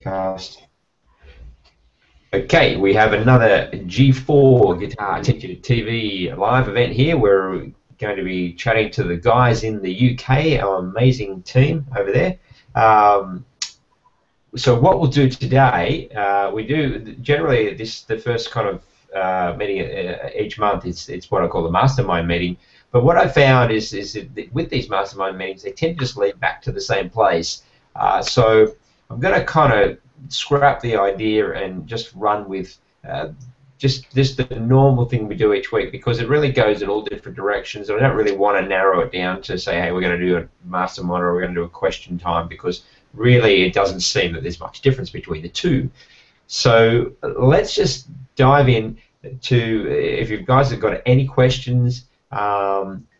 Cast. Okay, we have another G4 Guitar Teacher TV live event here. We're going to be chatting to the guys in the UK, our amazing team over there. So what we'll do today, we do generally the first kind of meeting each month. It's what I call the mastermind meeting. But what I found is that with these mastermind meetings, they tend to just lead back to the same place. So I'm going to kind of scrap the idea and just run with just the normal thing we do each week, because it really goes in all different directions. I don't really want to narrow it down to say, hey, we're going to do a mastermind or we're going to do a question time, because really it doesn't seem that there's much difference between the two. So let's just dive in to, if you guys have got any questions.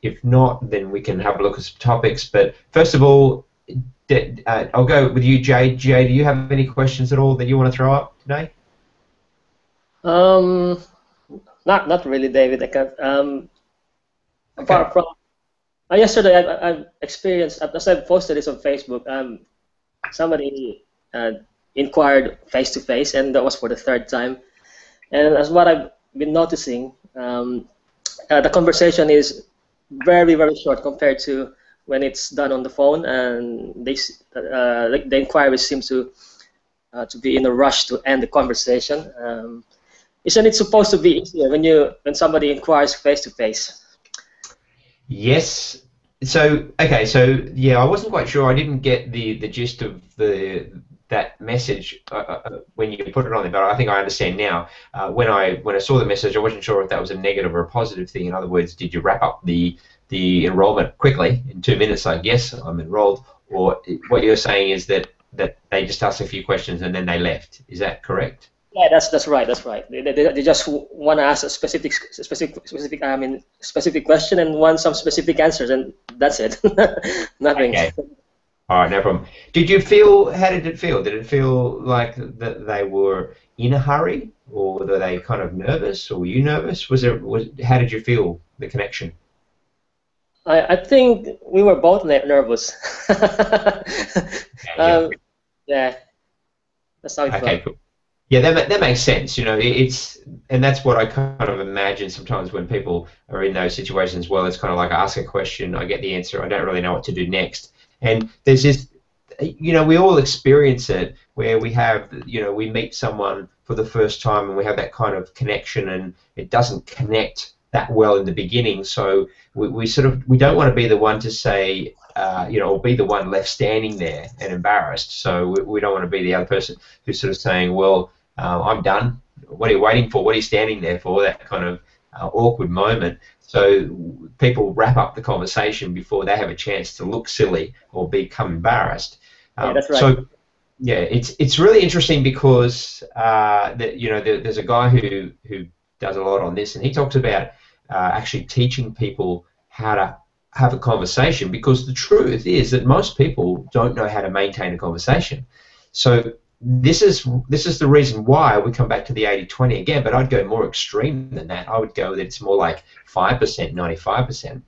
If not, then we can have a look at some topics. But first of all, I'll go with you, Jay. Jay, do you have any questions at all that you want to throw up today? Not really, David. I can't. Apart from yesterday, I've experienced, as I posted this on Facebook. Somebody inquired face to face, and that was for the third time. And as what I've been noticing, the conversation is very, very short compared to when it's done on the phone, and the inquiry seems to be in a rush to end the conversation. Isn't it supposed to be easier when somebody inquires face to face? Yes. So okay. So yeah, I wasn't quite sure. I didn't get the gist of that message when you put it on there, but I think I understand now. When I saw the message, I wasn't sure if that was a negative or a positive thing. In other words, did you wrap up the enrollment quickly in 2 minutes, like yes, I'm enrolled, or what you're saying is that they just asked a few questions and then they left. Is that correct? Yeah, that's right. That's right. They just want to ask a specific question and want some specific answers, and that's it. Nothing. Okay. All right, no problem. Did you feel? How did it feel? Did it feel like that they were in a hurry, or were they kind of nervous, or were you nervous? How did you feel the connection? I think we were both nervous. Yeah, that's how it felt. Okay, cool. Yeah, that makes sense. You know, and that's what I kind of imagine sometimes when people are in those situations. Well, it's kind of like I ask a question, I get the answer, I don't really know what to do next. And there's this, you know, we all experience it where we have, you know, we meet someone for the first time and we have that kind of connection, and it doesn't connect that well in the beginning. So we don't want to be the one to say, you know, or be the one left standing there and embarrassed. So we don't want to be the other person who's sort of saying, well, I'm done. What are you waiting for? What are you standing there for? That kind of awkward moment. So people wrap up the conversation before they have a chance to look silly or become embarrassed. Yeah, that's right. So yeah, it's really interesting because you know, there's a guy who does a lot on this, and he talks about actually teaching people how to have a conversation, because the truth is that most people don't know how to maintain a conversation. So this is the reason why we come back to the 80-20 again, but I'd go more extreme than that. I would go that it's more like 5%, 95%.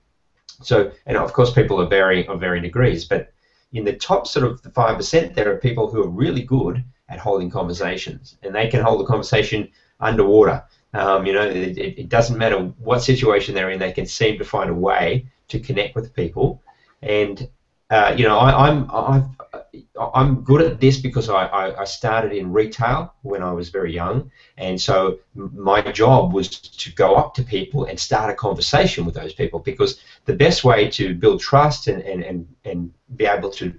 So, and of course people are varying degrees, but in the top sort of the 5%, there are people who are really good at holding conversations, and they can hold a conversation underwater. You know, it doesn't matter what situation they're in, they can seem to find a way to connect with people. And you know, I'm good at this because I started in retail when I was very young, and so my job was to go up to people and start a conversation with those people, because the best way to build trust and be able to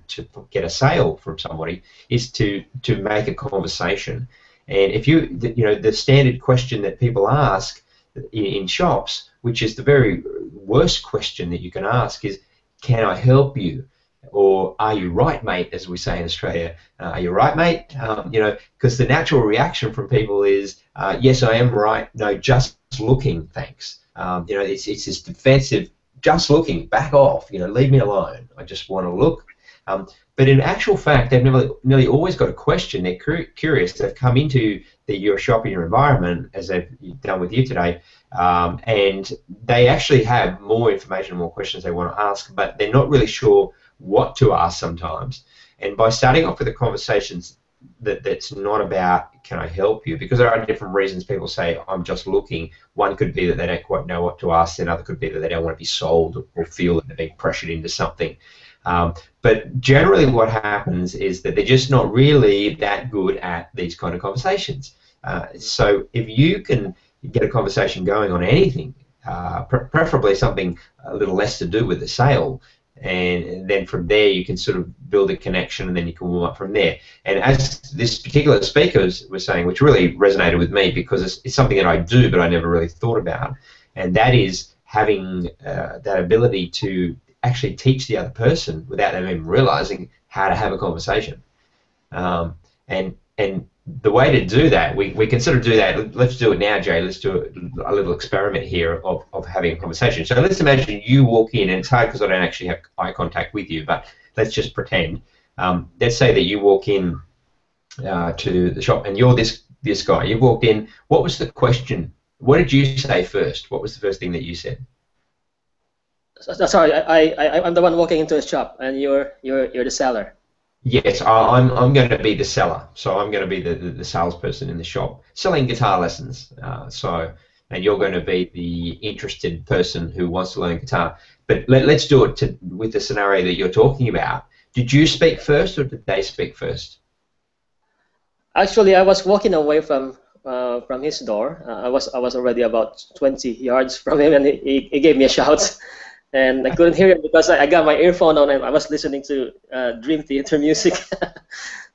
get a sale from somebody is to make a conversation. And if you know, the standard question that people ask in shops, which is the very worst question that you can ask, is, can I help you? Or are you right, mate, as we say in Australia? Are you right, mate? You know, because the natural reaction from people is, yes, I am right. No, just looking, thanks. You know, it's this defensive, just looking, back off. You know, leave me alone. I just want to look. But in actual fact, they've nearly always got a question. They're curious. They've come into your shop in your environment, as they've done with you today, and they actually have more information, more questions they want to ask, but they're not really sure what to ask sometimes. And by starting off with the conversations that's not about can I help you, because there are different reasons people say I'm just looking. One could be that they don't quite know what to ask, another could be that they don't want to be sold or feel that they're being pressured into something. But generally what happens is that they're just not really that good at these kind of conversations. So if you can get a conversation going on anything, preferably something a little less to do with the sale, and then from there you can sort of build a connection, and then you can warm up from there. And as this particular speaker was saying, which really resonated with me because it's something that I do but I never really thought about, and that is having that ability to actually teach the other person without them even realizing how to have a conversation. And the way to do that, we can sort of do that. Let's do it now, Jay. Let's do a little experiment here of having a conversation. So let's imagine you walk in, and it's hard because I don't actually have eye contact with you, but let's just pretend. Let's say that you walk in to the shop, and you're this guy. You walked in. What was the question? What did you say first? What was the first thing that you said? Sorry, I'm the one walking into a shop, and you're the seller. Yes, I'm going to be the seller. So I'm going to be the salesperson in the shop selling guitar lessons. And you're going to be the interested person who wants to learn guitar. But let's do it with the scenario that you're talking about. Did you speak first, or did they speak first? Actually, I was walking away from his door. I was already about 20 yards from him, and he gave me a shout. And I couldn't hear it because I got my earphone on and I was listening to Dream Theater music.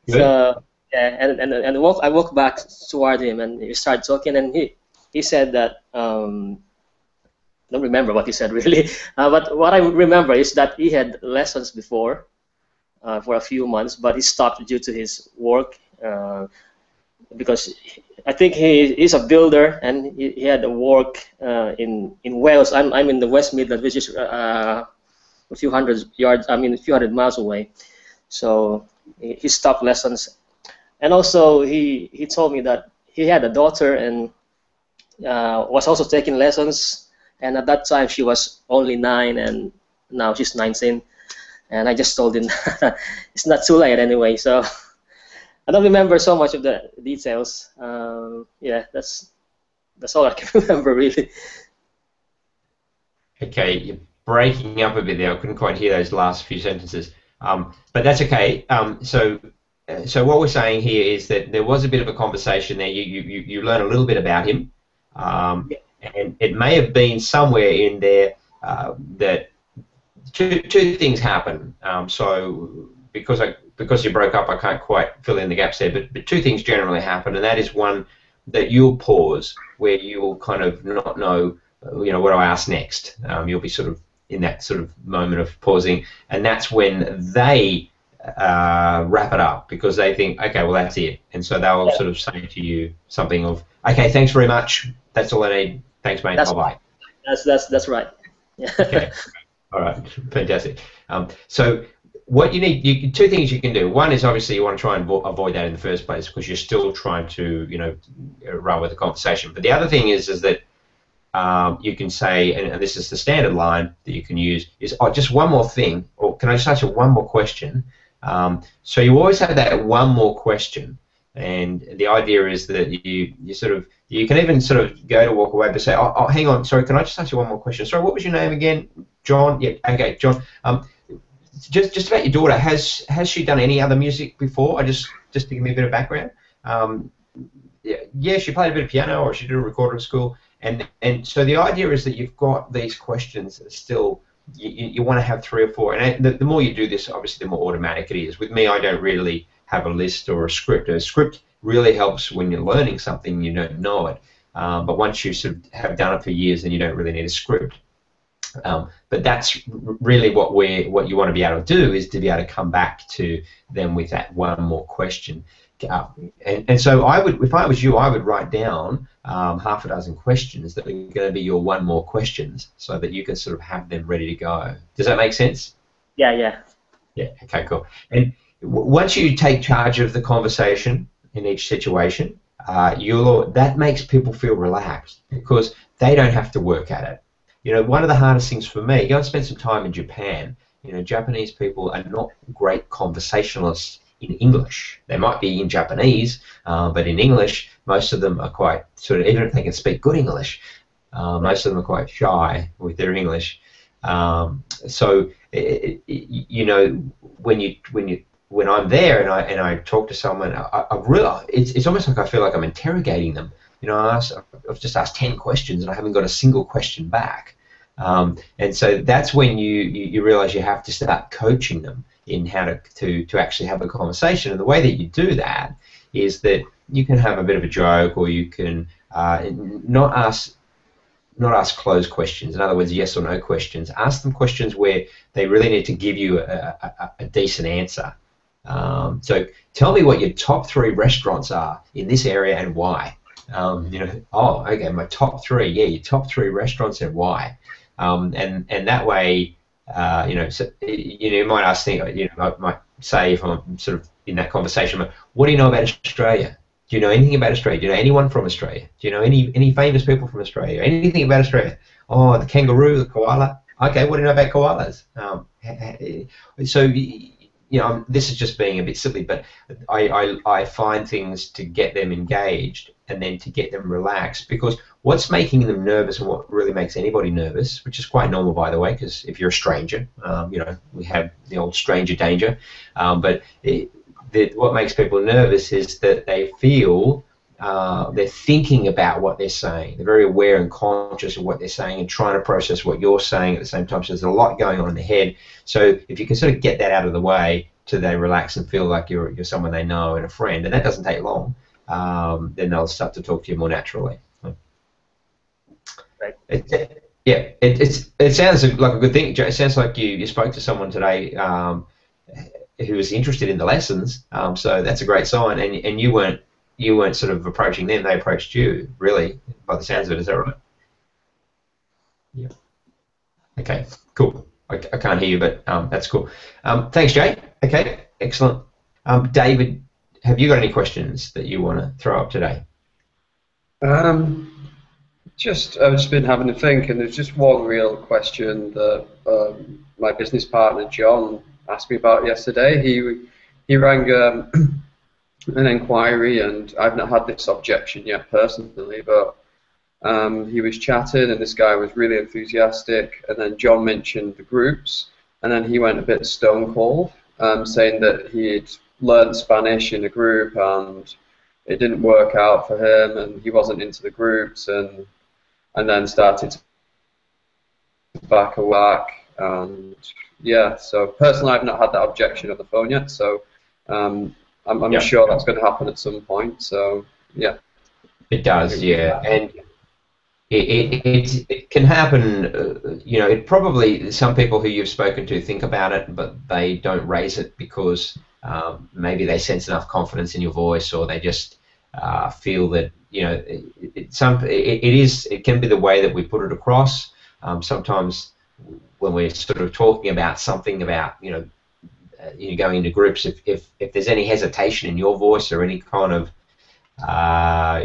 So yeah, and I walked back toward him, and we started talking, and he said that I don't remember what he said really, but what I remember is that he had lessons before for a few months, but he stopped due to his work because I think he's a builder, and he had to work in Wales. I'm in the West Midlands, which is a few hundred miles away. So he stopped lessons, and also he told me that he had a daughter and was also taking lessons. And at that time she was only 9, and now she's 19. And I just told him it's not too late anyway. So I don't remember so much of the details. Yeah, that's all I can remember really. Okay, you're breaking up a bit there. I couldn't quite hear those last few sentences, but that's okay. So what we're saying here is that there was a bit of a conversation there. You learn a little bit about him, and it may have been somewhere in there that two things happen. So because you broke up, I can't quite fill in the gaps there, but two things generally happen, and that is one, that you'll pause, where you'll kind of not know, what do I ask next? You'll be sort of in that sort of moment of pausing, and that's when they wrap it up, because they think, okay, well, that's it, and so they'll sort of say to you something of, okay, thanks very much, that's all I need, thanks mate, bye-bye. That's right. Okay, all right, fantastic. So what you need, two things you can do. One is obviously you want to try and avoid that in the first place, because you're still trying to, run with the conversation. But the other thing is that you can say, and this is the standard line that you can use, is, oh, just one more thing, or can I just ask you one more question? So you always have that one more question, and the idea is that you can even sort of go to walk away, but say, oh, hang on, sorry, can I just ask you one more question? Sorry, what was your name again? John? Yeah, okay, John. Just about your daughter, has she done any other music before? Just to give me a bit of background. Yeah, she played a bit of piano, or she did a recorder at school, and so the idea is that you've got these questions that are still, you want to have 3 or 4, and the more you do this, obviously the more automatic it is. With me, I don't really have a list or a script. A script really helps when you're learning something, you don't know it, but once you sort of have done it for years, then you don't really need a script. But that's really what you want to be able to do, is to be able to come back to them with that one more question. And so if I was you, I would write down half a dozen questions that are going to be your one more questions, so that you can sort of have them ready to go. Does that make sense? Yeah. Yeah. Okay. Cool. And once you take charge of the conversation in each situation, that makes people feel relaxed, because they don't have to work at it. One of the hardest things for me, go and spend some time in Japan. Japanese people are not great conversationalists in English. They might be in Japanese, but in English, most of them are quite sort of, even if they can speak good English, most of them are quite shy with their English. So you know, when I'm there and I talk to someone, I realize it's almost like I feel like I'm interrogating them. You know, I've just asked 10 questions and I haven't got a single question back. And so that's when you realize you have to start coaching them in how to actually have a conversation. And the way that you do that is that you can have a bit of a joke, or you can not ask closed questions. In other words, yes or no questions. Ask them questions where they really need to give you a decent answer. So tell me what your top 3 restaurants are in this area and why. You know, oh, okay, my top 3. Yeah, your top 3 restaurants and why. And that way, you know, so, you might ask, you know, I might say, if I'm sort of in that conversation, what do you know about Australia? Do you know anything about Australia? Do you know anyone from Australia? Do you know any famous people from Australia? Anything about Australia? Oh, the kangaroo, the koala. Okay, what do you know about koalas? So, you know, this is just being a bit silly, but I find things to get them engaged and then to get them relaxed, because what's making them nervous, and what really makes anybody nervous, which is quite normal, by the way, because if you're a stranger, you know, we have the old stranger danger, but what makes people nervous is that they feel they're thinking about what they're saying. They're very aware and conscious of what they're saying and trying to process what you're saying at the same time. So there's a lot going on in their head. So if you can sort of get that out of the way till they relax and feel like you're someone they know and a friend, and that doesn't take long, then they'll start to talk to you more naturally. Right. It sounds like a good thing. It sounds like you spoke to someone today who was interested in the lessons. So that's a great sign. And you weren't sort of approaching them; they approached you, really, by the sounds of it. Is that right? Yeah. Okay. Cool. I can't hear you, but that's cool. Thanks, Jay. Okay. Excellent. David, have you got any questions that you want to throw up today? I've just been having a think, and there's just one real question that my business partner John asked me about yesterday. He rang an inquiry, and I've not had this objection yet personally, but he was chatting, and this guy was really enthusiastic, and then John mentioned the groups, and then he went a bit stone cold, saying that he'd learned Spanish in a group and it didn't work out for him, and he wasn't into the groups, and then started to back a whack. And yeah, so personally I've not had that objection on the phone yet, so I'm sure that's going to happen at some point. So yeah, it does. Yeah, and it can happen. You know, it probably, some people who you've spoken to think about it, but they don't raise it because maybe they sense enough confidence in your voice, or they just feel that, you know, it can be the way that we put it across. Sometimes when we're sort of talking about something about, you know, going into groups, if there's any hesitation in your voice or any kind of,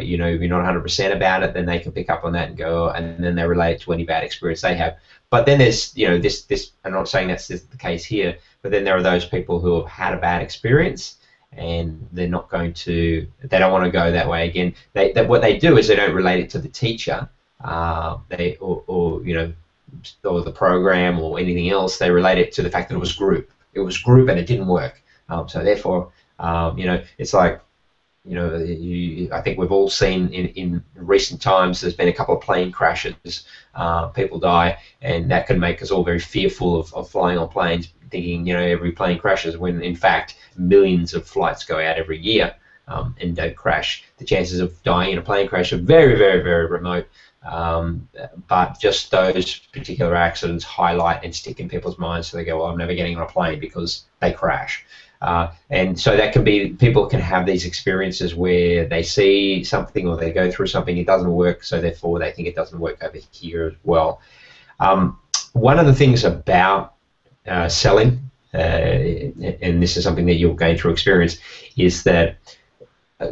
you know, you're not 100% about it, then they can pick up on that and go, and then they relate to any bad experience they have. But then there's, you know, this, I'm not saying that's the case here, but then there are those people who have had a bad experience, and they're not going to, they don't want to go that way again. What they do is they don't relate it to the teacher, or you know, or the program or anything else. They relate it to the fact that it was group. It was group and it didn't work. So therefore, you know, it's like, you know, I think we've all seen in recent times, there's been a couple of plane crashes, people die, and that can make us all very fearful of flying on planes, thinking, you know, every plane crashes, when in fact millions of flights go out every year and don't crash. The chances of dying in a plane crash are very, very, very remote, but just those particular accidents highlight and stick in people's minds, so they go, well, I'm never getting on a plane because they crash. And so that can be, people can have these experiences where they see something or they go through something, it doesn't work, so therefore they think it doesn't work over here as well. One of the things about selling, and this is something that you'll gain through experience, is that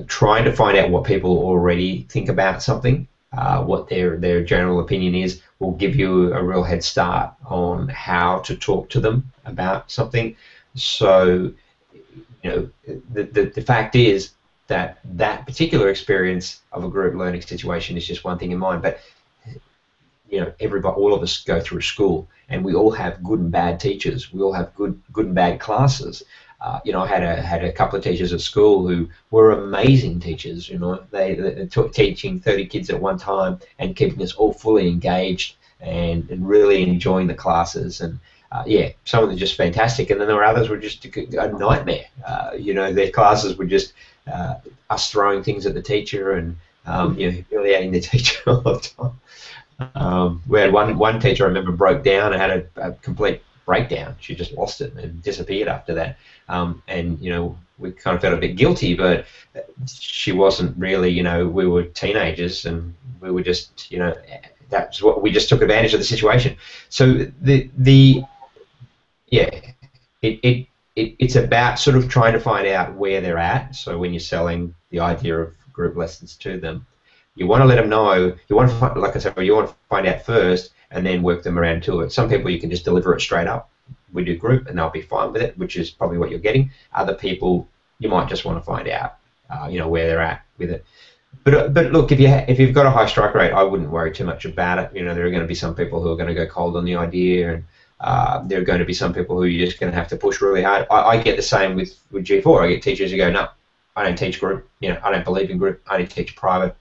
trying to find out what people already think about something, what their general opinion is, will give you a real head start on how to talk to them about something. So, you the fact is that that particular experience of a group learning situation is just one thing in mind, but everybody, all of us go through school, and we all have good and bad teachers. We all have good and bad classes. I had a couple of teachers at school who were amazing teachers. They teaching 30 kids at one time and keeping us all fully engaged and really enjoying the classes. And some of them are just fantastic. And then there were others who were just a nightmare. Their classes were just us throwing things at the teacher and humiliating the teacher all the time. We had one teacher I remember broke down and had a complete breakdown. She just lost it and disappeared after that. And we kind of felt a bit guilty, but she wasn't really. We were teenagers and we were just that's what we just took advantage of the situation. So it's about sort of trying to find out where they're at. So when you're selling the idea of group lessons to them, you want to let them know. You want to, like I said, you want to find out first and then work them around to it. Some people you can just deliver it straight up. We do group and they'll be fine with it, which is probably what you're getting. Other people, you might just want to find out, where they're at with it. But look, if you've got a high strike rate, I wouldn't worry too much about it. There are going to be some people who are going to go cold on the idea, and there are going to be some people who you're just going to have to push really hard. I get the same with G4. I get teachers who go, no, I don't teach group. I don't believe in group. I only teach private.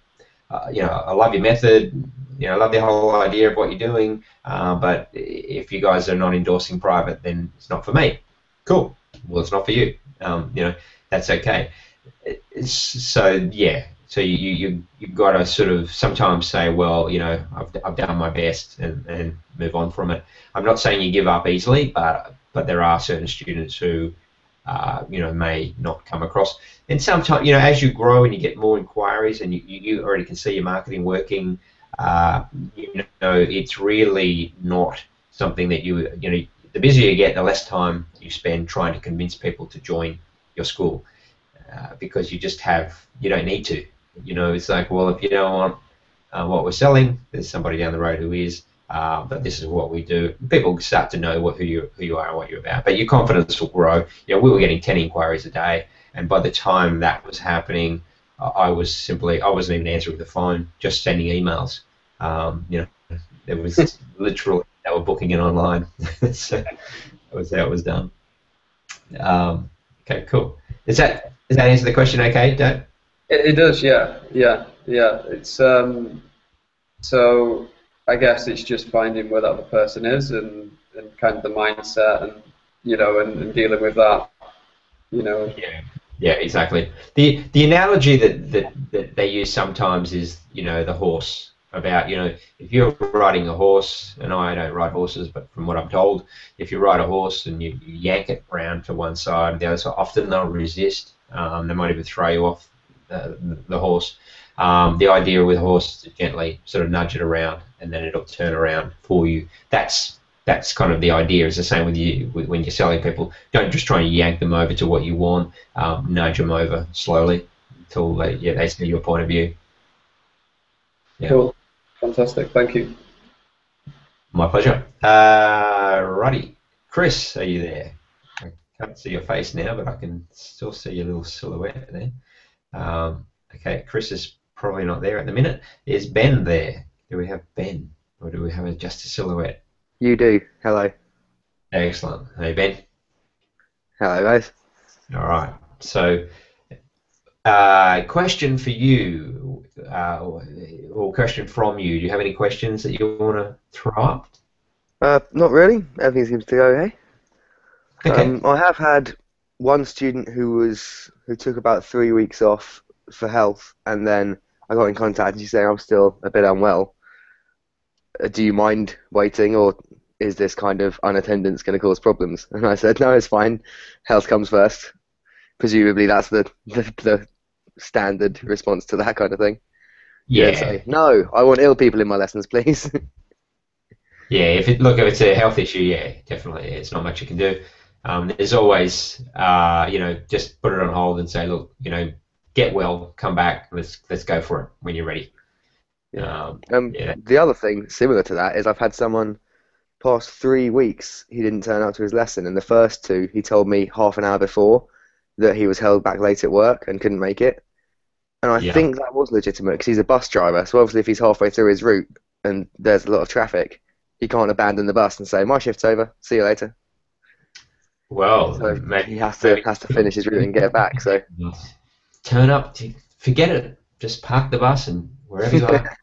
I love your method. I love the whole idea of what you're doing. But if you guys are not endorsing private, then it's not for me. Cool. Well, it's not for you. That's okay. So you've got to sort of sometimes say, well, I've done my best and move on from it. I'm not saying you give up easily, but there are certain students who may not come across. And sometimes, as you grow and you get more inquiries and you already can see your marketing working, it's really not something that the busier you get, the less time you spend trying to convince people to join your school, because you don't need to. It's like, well, if you don't want what we're selling, there's somebody down the road who is, but this is what we do. People start to know who you are and what you're about, but your confidence will grow. We were getting 10 inquiries a day, and by the time that was happening, I wasn't even answering the phone, just sending emails. There was literally, they were booking it online. So that was how it was done. Okay, cool. Does that answer the question okay, Dave? It does, yeah. It's so I guess it's just finding where that other person is and kind of the mindset and and dealing with that. Yeah, exactly. The analogy that they use sometimes is the horse. About if you're riding a horse, and I don't ride horses, but from what I'm told, if you ride a horse and you yank it round to one side or the other side, often they'll resist. They might even throw you off the horse. The idea with a horse is to gently sort of nudge it around, and then it'll turn around for you. That's kind of the idea. It's the same with you when you're selling people. Don't just try and yank them over to what you want. Nudge them over slowly until they see your point of view. Yeah. Cool. Fantastic. Thank you. My pleasure. Righty. Chris, are you there? I can't see your face now, but I can still see your little silhouette there. Okay, Chris is probably not there at the minute. Is Ben there? Do we have Ben? Or do we have just a silhouette? You do. Hello. Excellent. Hey, Ben. Hello, guys. All right. So, question for you, or question from you. Do you have any questions that you want to throw up? Not really. Everything seems to go okay. Okay. I have had one student who took about 3 weeks off for health, and then I got in contact and she's saying I'm still a bit unwell. Do you mind waiting, or is this kind of unattendance going to cause problems? And I said, no, it's fine. Health comes first. Presumably that's the standard response to that kind of thing. Yeah. Say, no, I want ill people in my lessons, please. Yeah, if it's a health issue, yeah, definitely, it's not much you can do. There's always, just put it on hold and say, look, get well, come back, let's go for it when you're ready. Yeah. The other thing similar to that is I've had someone past 3 weeks, he didn't turn up to his lesson, and the first two he told me half an hour before, that he was held back late at work and couldn't make it. And I Yeah. think that was legitimate because he's a bus driver. So obviously, if he's halfway through his route and there's a lot of traffic, he can't abandon the bus and say, "My shift's over. See you later." Well, So maybe he has to finish his route and get back. So turn up. Forget it. Just park the bus and wherever you are.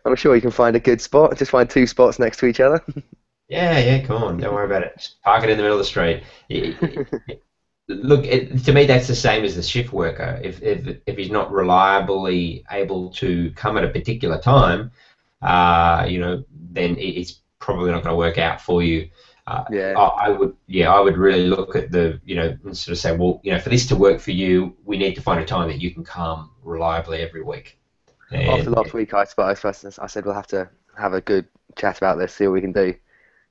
I'm sure you can find a good spot. Just find 2 spots next to each other. Yeah, come on. Don't worry about it. Just park it in the middle of the street. Look, to me, that's the same as the shift worker. If he's not reliably able to come at a particular time, then it's probably not going to work out for you. Yeah. I would really look at and sort of say, well, for this to work for you, we need to find a time that you can come reliably every week. And After last week, I said we'll have to have a good chat about this, see what we can do.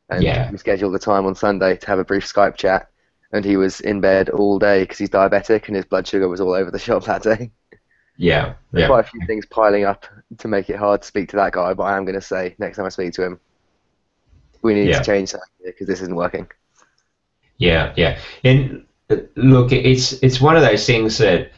And we scheduled the time on Sunday to have a brief Skype chat. And he was in bed all day because he's diabetic and his blood sugar was all over the shop that day. Yeah. Quite a few things piling up to make it hard to speak to that guy, but I am going to say next time I speak to him, we need to change something because this isn't working. Yeah. And look, it's one of those things that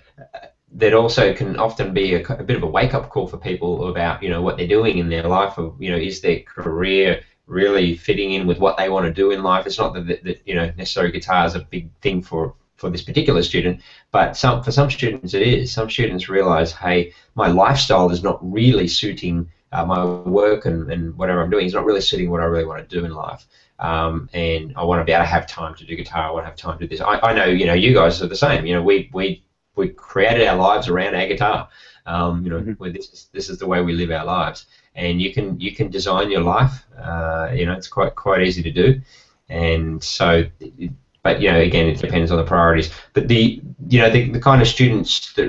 also can often be a bit of a wake-up call for people about, what they're doing in their life, or, is their career really fitting in with what they want to do in life. It's not that necessarily guitar is a big thing for this particular student, but for some students it is. Some students realize, hey, my lifestyle is not really suiting my work and whatever I'm doing is not really suiting what I really want to do in life. And I want to be able to have time to do guitar. I want to have time to do this. I know, you guys are the same. We created our lives around our guitar. Where this is the way we live our lives. And you can design your life. It's quite easy to do. And so, but again, it depends on the priorities. But the kind of students that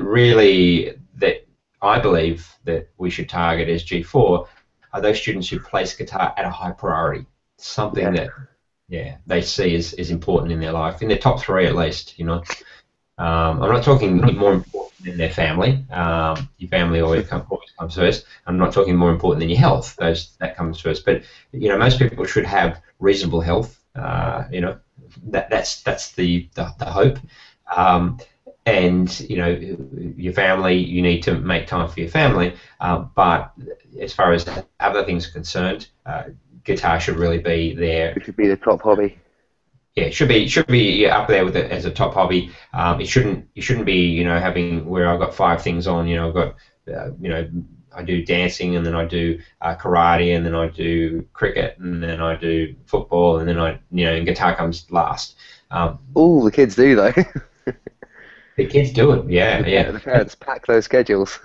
I believe that we should target as G4 are those students who place guitar at a high priority, something that they see as important in their life, in their top 3 at least. I'm not talking more important than their family. Your family always comes first. I'm not talking more important than your health. That comes first. But most people should have reasonable health. That's the hope. And your family, you need to make time for your family. But as far as other things are concerned, guitar should really be there. It should be the top hobby. Yeah, it should be up there with it as a top hobby. You shouldn't be having where I've got 5 things on. I've got I do dancing, and then I do karate, and then I do cricket, and then I do football, and then and guitar comes last. The kids do though. The kids do it. Yeah. The parents pack those schedules.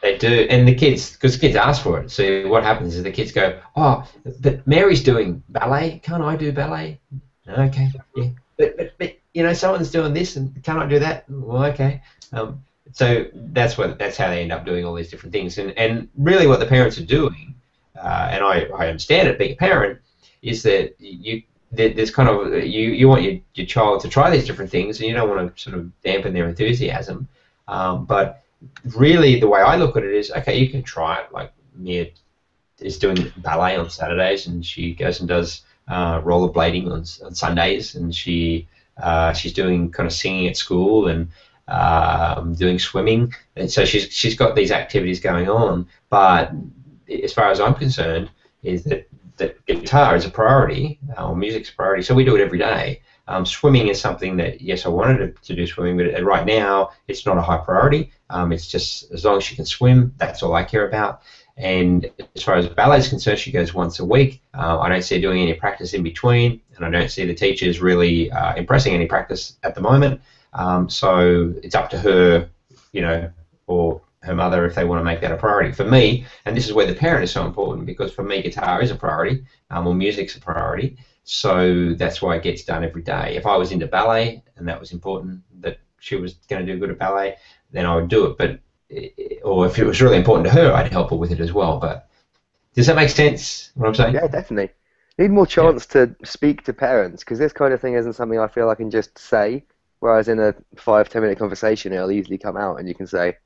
They do, and because kids ask for it. So what happens is the kids go, "Oh, but Mary's doing ballet. Can't I do ballet?" Okay, yeah, but someone's doing this, and can't I do that? Well, okay. So that's how they end up doing all these different things, and really what the parents are doing, and I understand it being a parent, is that there's kind of you want your child to try these different things, and you don't want to sort of dampen their enthusiasm, but really the way I look at it is, okay, you can try it. Like Mia is doing ballet on Saturdays, and she goes and does rollerblading on Sundays, and she's doing kind of singing at school and doing swimming, and so she's got these activities going on. But as far as I'm concerned, is that guitar is a priority, or music's a priority, so we do it every day. Swimming is something that, yes, I wanted to do swimming, but right now it's not a high priority. It's just as long as she can swim, that's all I care about. And as far as ballet is concerned, she goes once a week. I don't see her doing any practice in between, and I don't see the teachers really impressing any practice at the moment. So it's up to her, or her mother if they want to make that a priority. For me, and this is where the parent is so important, because for me guitar is a priority, or music's a priority, so that's why it gets done every day. If I was into ballet and that was important, that she was going to do good at ballet, then I would do it. But or if it was really important to her, I'd help her with it as well. But does that make sense, what I'm saying? Yeah, definitely. Need more chance to speak to parents, because this kind of thing isn't something I feel I can just say, whereas in a 5-10 minute conversation it'll easily come out and you can say,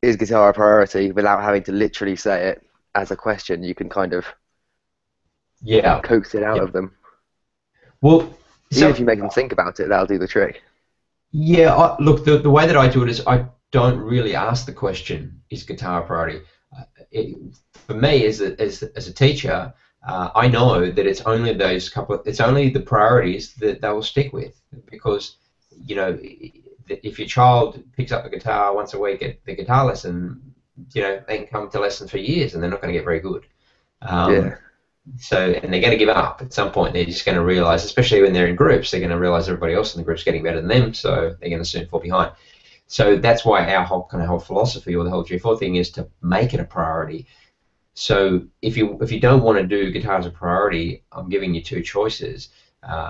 is guitar a priority, without having to literally say it as a question. You can kind of coax it out of them. Well, Even if you make them think about it, that'll do the trick. Yeah, look, the way that I do it is I don't really ask the question, is guitar a priority? For me, as a teacher, I know that it's only it's only the priorities that they will stick with, because, you know, if your child picks up the guitar once a week at the guitar lesson, you know, they can come to lessons for years and they're not going to get very good. Yeah. So, and they're going to give up at some point. They're just going to realize, especially when they're in groups, they're going to realize everybody else in the group's getting better than them, so they're going to soon fall behind. So that's why our whole philosophy, or the whole G4 thing, is to make it a priority. So if you don't want to do guitar as a priority, I'm giving you two choices.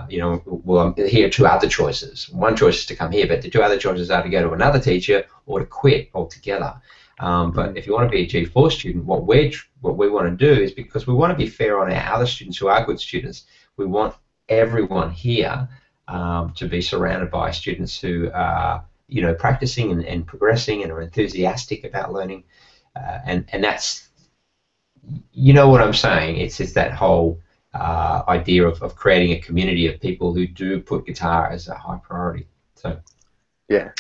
You know, well, here are two other choices. One choice is to come here, but the two other choices are to go to another teacher or to quit altogether. But if you want to be a G4 student, what we want to do is, because we want to be fair on our other students who are good students, we want everyone here to be surrounded by students who are, you know, practicing and progressing and are enthusiastic about learning, and that's, you know what I'm saying. It's that whole idea of creating a community of people who do put guitar as a high priority. So yeah.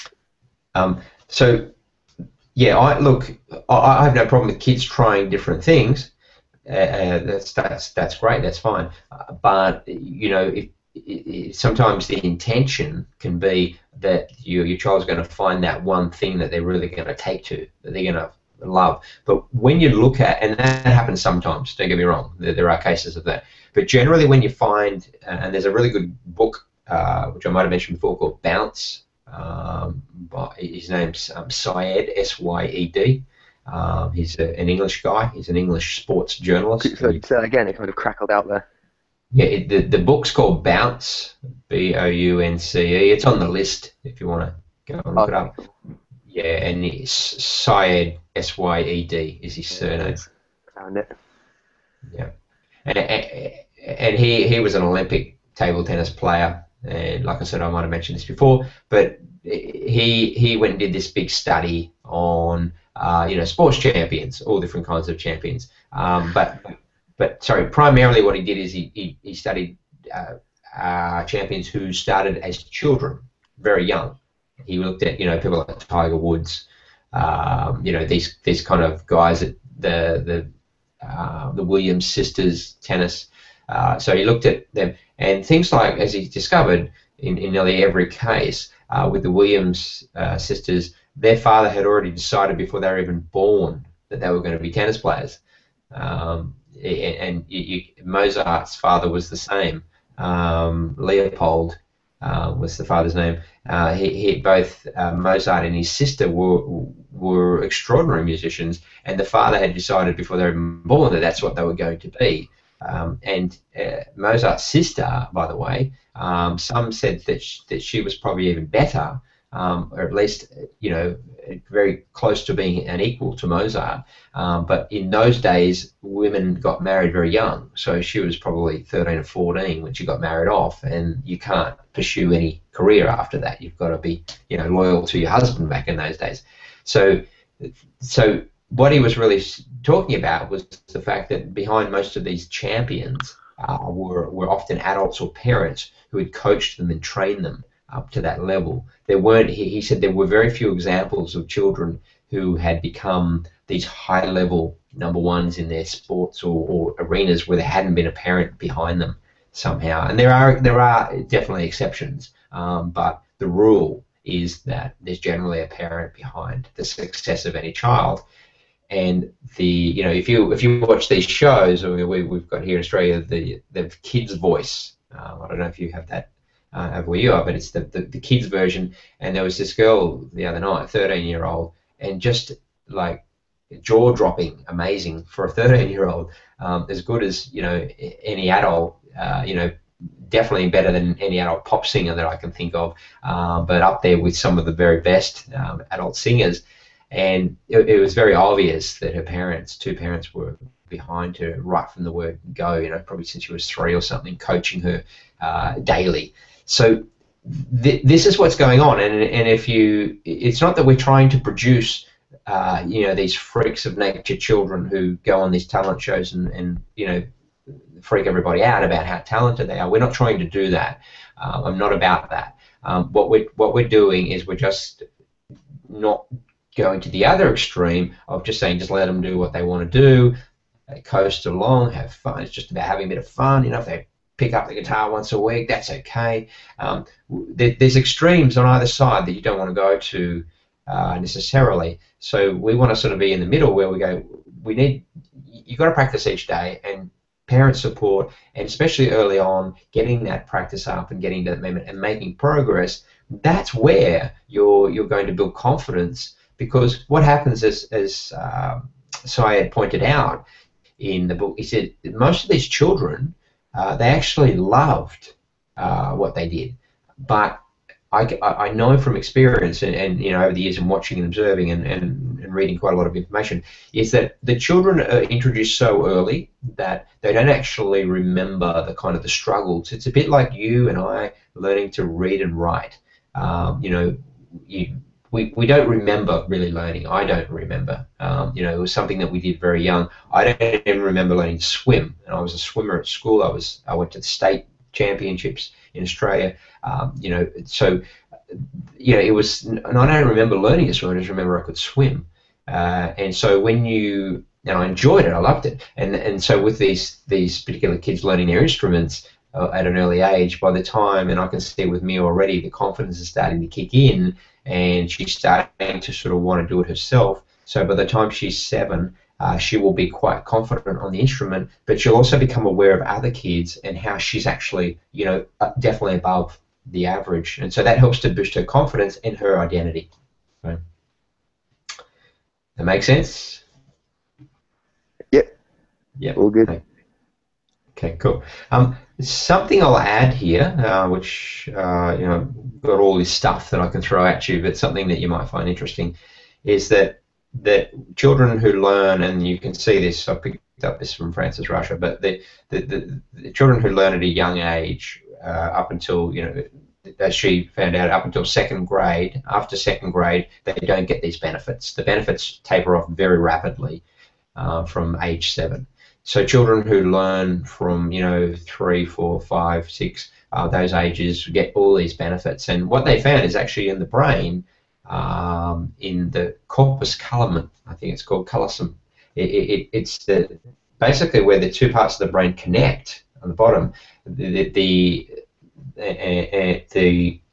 So yeah, I have no problem with kids trying different things. That's great. That's fine. But you know, sometimes the intention can be that your child's going to find that one thing that they're really going to take to, that they're going to love. But when you look at, and that happens sometimes, don't get me wrong, there are cases of that, but generally when you find, and there's a really good book which I might have mentioned before, called Bounce. His name's Syed, S-Y-E-D. He's an English guy. He's an English sports journalist. So again, it kind of crackled out there. Yeah, the book's called Bounce, B-O-U-N-C-E. It's on the list if you want to go and look it up. Yeah, and it's Syed, S-Y-E-D is his surname. Found it. Yeah, and he was an Olympic table tennis player, and like I said, I might have mentioned this before, but he went and did this big study on you know, sports champions, all different kinds of champions. But sorry, primarily what he did is he studied champions who started as children, very young. He looked at, you know, people like Tiger Woods, you know, these kind of guys at the Williams sisters tennis. So he looked at them, and things like, as he discovered in nearly every case with the Williams sisters, their father had already decided before they were even born that they were going to be tennis players. And Mozart's father was the same. Leopold was the father's name. Both Mozart and his sister were extraordinary musicians, and the father had decided before they were even born that that's what they were going to be. And Mozart's sister, by the way, some said that she was probably even better, or at least, you know, very close to being an equal to Mozart. But in those days, women got married very young, so she was probably 13 or 14 when she got married off, and you can't pursue any career after that. You've got to be, you know, loyal to your husband back in those days. So what he was really talking about was the fact that behind most of these champions were often adults or parents who had coached them and trained them up to that level. There weren't, he said there were very few examples of children who had become these high-level number ones in their sports or arenas where there hadn't been a parent behind them somehow. And there are definitely exceptions, but the rule is that there's generally a parent behind the success of any child. And you know, if you watch these shows, we've got here in Australia the Kids Voice. I don't know if you have that over where you are, but it's the kids version. And there was this girl the other night, 13-year-old, and just like jaw-dropping, amazing for a 13-year-old, as good as, you know, any adult, you know, definitely better than any adult pop singer that I can think of, but up there with some of the very best adult singers. And it was very obvious that her two parents were behind her right from the word go, you know, probably since she was 3 or something, coaching her daily. So this is what's going on. And it's not that we're trying to produce, you know, these freaks of nature children who go on these talent shows and you know, freak everybody out about how talented they are. We're not trying to do that. I'm not about that. What we're doing is we're just not going to the other extreme of just saying just let them do what they want to do, they coast along, have fun. It's just about having a bit of fun. If they pick up the guitar once a week, that's okay. There's extremes on either side that you don't want to go to necessarily. So we want to sort of be in the middle where we go, you've got to practice each day, and parent support, and especially early on, getting that practice up and getting to that moment and making progress. That's where you're going to build confidence, because what happens as Syed pointed out in the book, he said most of these children, they actually loved what they did, but I know from experience and over the years and watching and observing and reading quite a lot of information, is that the children are introduced so early that they don't actually remember the struggles. It's a bit like you and I learning to read and write. We don't remember really learning. I don't remember. It was something that we did very young. I don't even remember learning to swim. And I was a swimmer at school. I went to the state championships in Australia. It was, and I don't remember learning to swim. I just remember I could swim. And so I enjoyed it. I loved it. And so with these particular kids learning their instruments at an early age, by the time, and I can see with me already, the confidence is starting to kick in, and she's starting to sort of want to do it herself. So by the time she's 7, she will be quite confident on the instrument, but she'll also become aware of other kids and how she's actually, definitely above the average. And so that helps to boost her confidence and her identity. Right? That makes sense? Yep. Yep. All good. Okay, cool. Something I'll add here, which, got all this stuff that I can throw at you, but something that you might find interesting is that children who learn, and you can see this, I picked up this from Francis Rusher, but the children who learn at a young age, up until, as she found out, up until 2nd grade, after 2nd grade, they don't get these benefits. The benefits taper off very rapidly from age 7. So children who learn from 3, 4, 5, 6, those ages get all these benefits. And what they found is actually in the brain, in the corpus callosum, I think it's called callosum. It's basically where the two parts of the brain connect on the bottom. The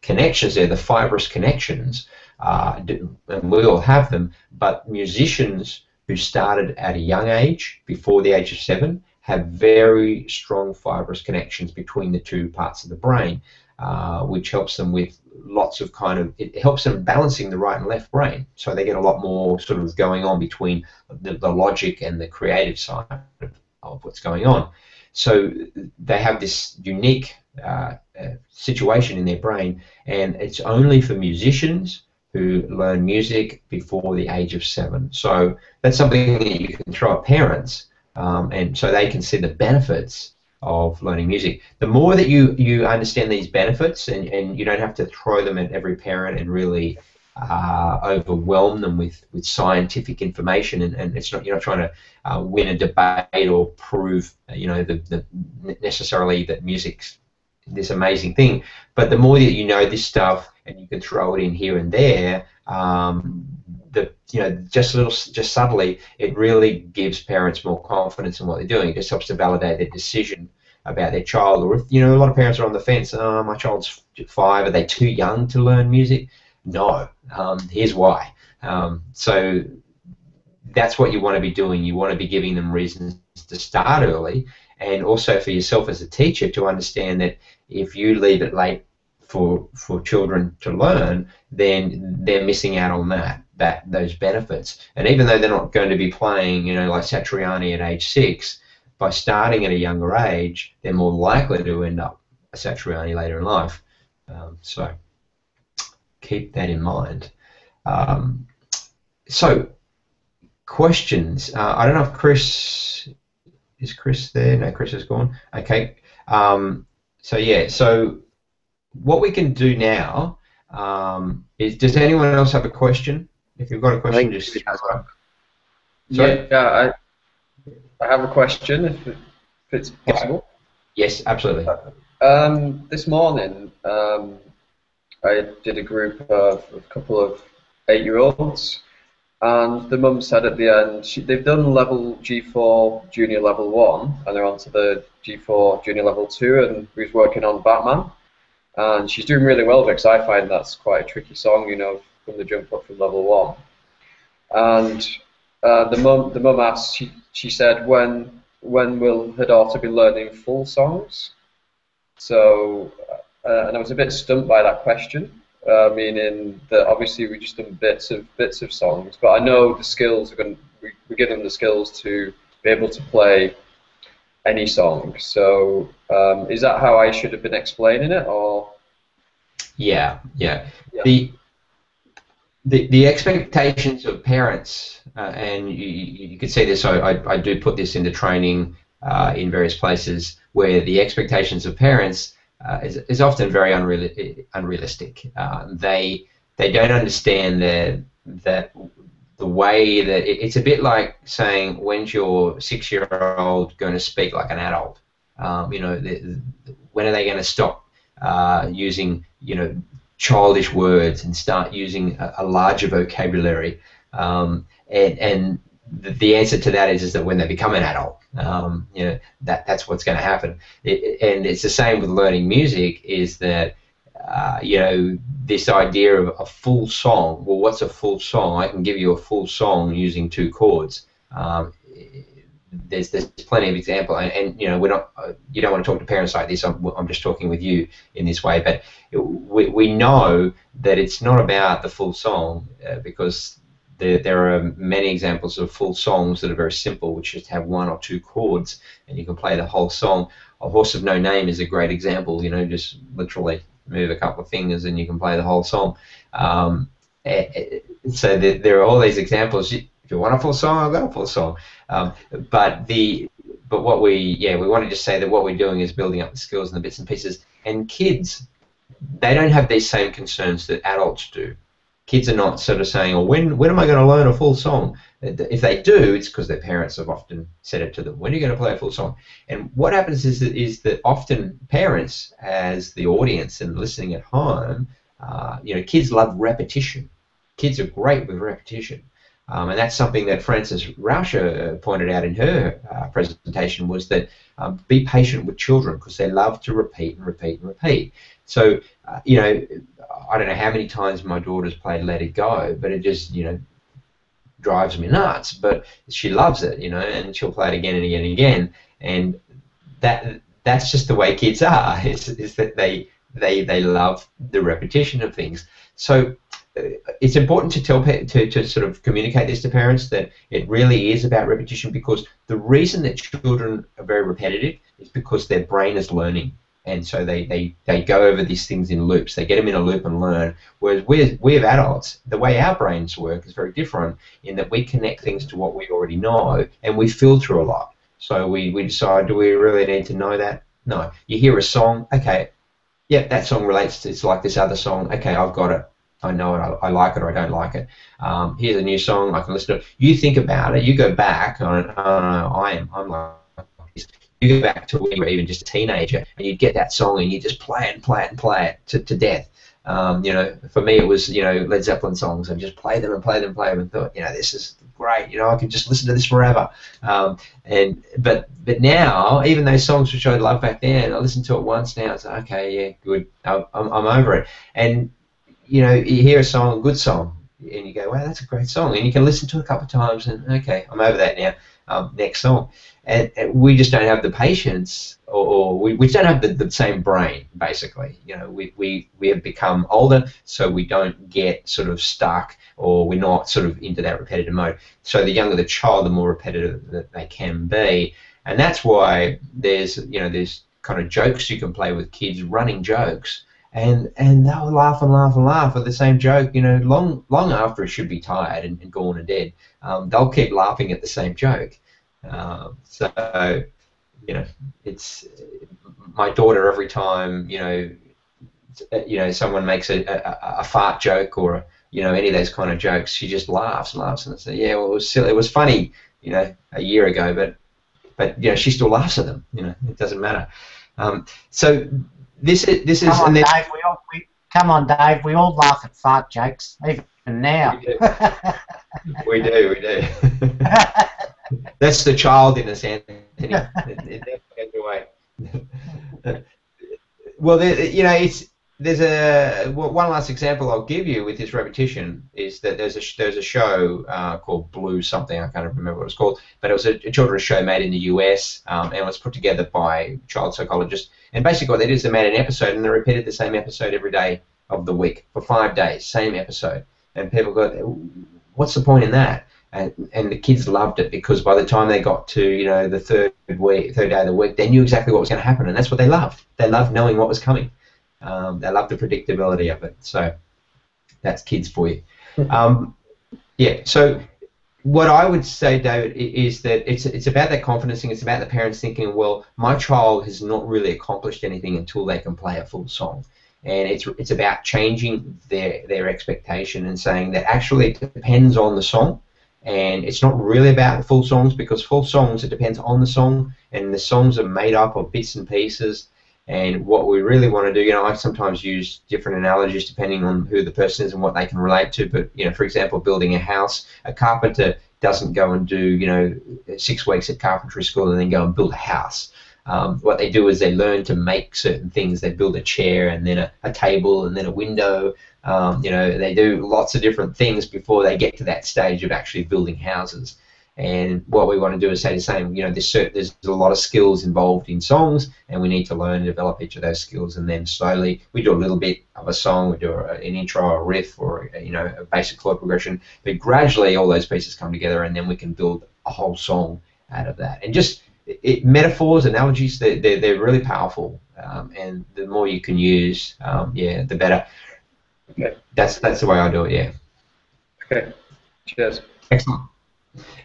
connections there, the fibrous connections, and we all have them, but musicians who started at a young age, before the age of 7, have very strong fibrous connections between the two parts of the brain, which helps them with lots of it helps them balancing the right and left brain. So they get a lot more sort of going on between the logic and the creative side of what's going on. So they have this unique situation in their brain, and it's only for musicians who learn music before the age of 7. So that's something that you can throw at parents, and so they can see the benefits of learning music. The more that you understand these benefits, and you don't have to throw them at every parent and really overwhelm them with scientific information, and it's not, you're not trying to win a debate or prove necessarily that music's this amazing thing, but the more that you know this stuff and you can throw it in here and there, just subtly, it really gives parents more confidence in what they're doing. It just helps to validate their decision about their child. Or if a lot of parents are on the fence, my child's 5, are they too young to learn music? No. Here's why. So that's what you want to be doing. You want to be giving them reasons to start early, and also for yourself as a teacher to understand that if you leave it late for children to learn, then they're missing out on those benefits. And even though they're not going to be playing, like Satriani at age 6, by starting at a younger age, they're more likely to end up a Satriani later in life. So keep that in mind. So questions. I don't know if is Chris there? No, Chris is gone. Okay. So what we can do now is, does anyone else have a question? If you've got a question, just I have a question, if it's possible. Yes, absolutely. This morning, I did a group of a couple of 8-year-olds, and the mum said at the end, they've done level G4 Junior Level 1, and they're on to the G4 Junior Level 2, and we're working on Batman. And she's doing really well because I find that's quite a tricky song, you know, from the jump up from level 1. And the mum asked, she said, when will her daughter be learning full songs? So, and I was a bit stumped by that question, meaning that obviously we just done bits of songs, but I know the skills we give them the skills to be able to play any song. So, is that how I should have been explaining it, or? Yeah. The expectations of parents, and you can see this. I do put this into training in various places where the expectations of parents is often very unrealistic. They don't understand that the way that it's a bit like saying, when's your 6-year-old going to speak like an adult? You know, when are they going to stop using, you know, childish words and start using a larger vocabulary? And the answer to that is that when they become an adult, you know, that's what's going to happen. And it's the same with learning music, is that you know, this idea of a full song. Well, what's a full song? I can give you a full song using 2 chords. There's plenty of example, and you know, we're not. You don't want to talk to parents like this. I'm just talking with you in this way, but we know that it's not about the full song, because there are many examples of full songs that are very simple, which just have 1 or 2 chords, and you can play the whole song. A Horse of No Name is a great example. You know, just literally move a couple of fingers and you can play the whole song. So there are all these examples. If you want a full song, I've got a full song. But what we want to just say that what we're doing is building up the skills and the bits and pieces. And kids, they don't have these same concerns that adults do. Kids are not sort of saying, "Oh, when am I going to learn a full song?" If they do, it's because their parents have often said it to them. When are you going to play a full song? And what happens is that often parents, as the audience and listening at home, you know, kids love repetition. Kids are great with repetition. And that's something that Frances Rauscher pointed out in her presentation, was that be patient with children, because they love to repeat and repeat and repeat. So, you know, I don't know how many times my daughter's played Let It Go, but it just, you know, drives me nuts. But she loves it, you know, and she'll play it again and again and again. And that's just the way kids are, is that they love the repetition of things. So it's important to tell to sort of communicate this to parents, that it really is about repetition, because the reason that children are very repetitive is because their brain is learning, and so they go over these things in loops. They get them in a loop and learn. Whereas we as adults, the way our brains work is very different, in that we connect things to what we already know, and we filter a lot. So we decide, do we really need to know that? No. You hear a song, okay, yeah, that song relates to, it's like this other song, okay, I've got it. I know it, I like it or I don't like it. Here's a new song, I can listen to it. You think about it, you go back, I'm like this. You go back to when you were even just a teenager, and you'd get that song and you just play it and play it and play it to death. You know, for me it was, you know, Led Zeppelin songs, and just play them and play them and play them, and thought, you know, this is great, you know, I can just listen to this forever. But now, even those songs which I loved back then, I listen to it once now, it's like, okay, yeah, good, I'm over it. And you know, you hear a song, a good song, and you go, wow, that's a great song, and you can listen to it a couple of times, and okay, I'm over that now. Next song. And we just don't have the patience, or we don't have the same brain, basically. You know, we have become older, so we don't get sort of stuck, or we're not sort of into that repetitive mode. So the younger the child, the more repetitive that they can be, and that's why there's kind of jokes you can play with kids, running jokes. And they'll laugh and laugh and laugh at the same joke, you know, long after it should be tired and gone and dead. They'll keep laughing at the same joke. So, you know, it's my daughter, every time, you know, someone makes a fart joke, or you know, any of those kind of jokes, she just laughs and laughs, and says, yeah, well, it was silly, it was funny, you know, a year ago, but you know, she still laughs at them. You know, it doesn't matter. So this is Come on, and then Dave. Come on, Dave. We all laugh at fart jokes, even now. we do. That's the child in us, Anthony. It never goes away. Well, there's one last example I'll give you with this repetition is that there's a show called Blue something, I can't remember what it's called, but it was a children's show made in the US, and it was put together by child psychologists. And basically what they did is they made an episode and they repeated the same episode every day of the week for 5 days, same episode. And people go, what's the point in that? And the kids loved it because by the time they got to the third day of the week, they knew exactly what was going to happen, and that's what they loved. They loved knowing what was coming. They loved the predictability of it. So that's kids for you. Yeah. So what I would say, David, is that it's about that confidence thing. It's about the parents thinking, well, my child has not really accomplished anything until they can play a full song. And it's about changing their expectation and saying that actually it depends on the song. And it's not really about the full songs, because full songs, it depends on the song, and the songs are made up of bits and pieces. And what we really want to do, I sometimes use different analogies depending on who the person is and what they can relate to. But, for example, building a house, a carpenter doesn't go and do, 6 weeks at carpentry school and then go and build a house. What they do is they learn to make certain things. They build a chair and then a table and then a window. They do lots of different things before they get to that stage of actually building houses. And what we want to do is say the same. There's a lot of skills involved in songs, and we need to learn and develop each of those skills. And then slowly, we do a little bit of a song, we do an intro, a riff, or a basic chord progression. But gradually, all those pieces come together, and then we can build a whole song out of that. And just metaphors, analogies, they're really powerful. And the more you can use, the better. Okay. That's the way I do it. Yeah. Okay. Cheers. Excellent.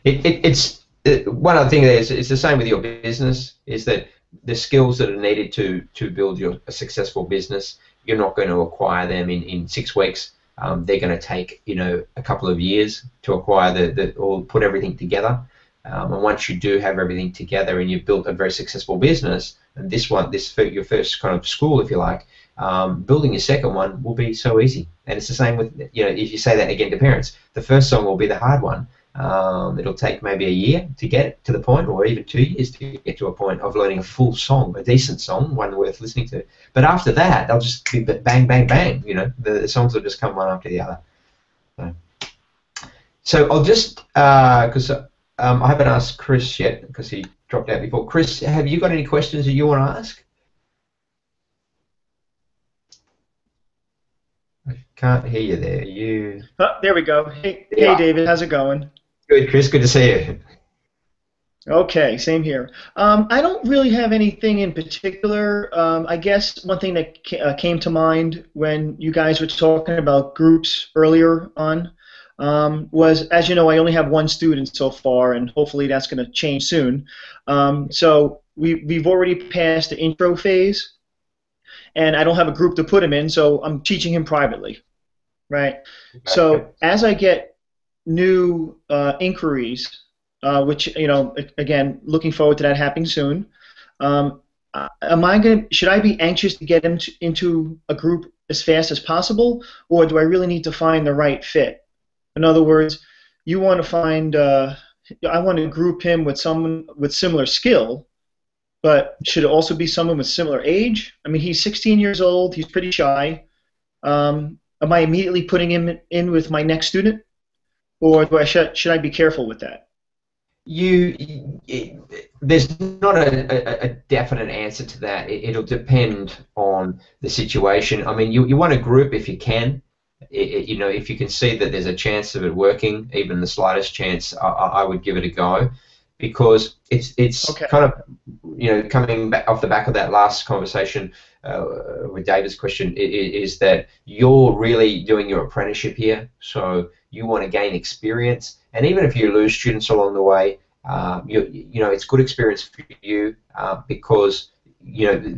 It's one other thing there is it's the same with your business, is that the skills that are needed to build a successful business, you're not going to acquire them in 6 weeks. They're going to take a couple of years to acquire or put everything together. And once you do have everything together and you've built a very successful business, and your first kind of school, if you like, building your second one will be so easy. And it's the same with if you say that again to parents, the first song will be the hard one. It'll take maybe a year to get to the point, or even 2 years to get to a point of learning a full song, a decent song, one worth listening to. But after that, they'll just be bang, bang, bang. The songs will just come one after the other. So I'll just, because I haven't asked Chris yet, because he dropped out before. Chris, have you got any questions that you want to ask? I can't hear you there. Oh, there we go. Hey, David, how's it going? Good, Chris. Good to see you. Okay, same here. I don't really have anything in particular. I guess one thing that came to mind when you guys were talking about groups earlier on was, as you know, I only have one student so far, and hopefully that's going to change soon. So we've already passed the intro phase, and I don't have a group to put him in, so I'm teaching him privately, right? Okay. So as I get new inquiries, which, again, looking forward to that happening soon, should I be anxious to get him into a group as fast as possible, or do I really need to find the right fit? In other words, you want to find, I want to group him with someone with similar skill, but should it also be someone with similar age? I mean, he's 16 years old, he's pretty shy. Am I immediately putting him in with my next student, or should I be careful with that? There's not a definite answer to that. It'll depend on the situation. I mean, you want a group if you can. If you can see that there's a chance of it working, even the slightest chance, I would give it a go, because it's okay. Kind of coming back off the back of that last conversation with David's question, is that you're really doing your apprenticeship here, so you want to gain experience, and even if you lose students along the way, it's good experience for you, because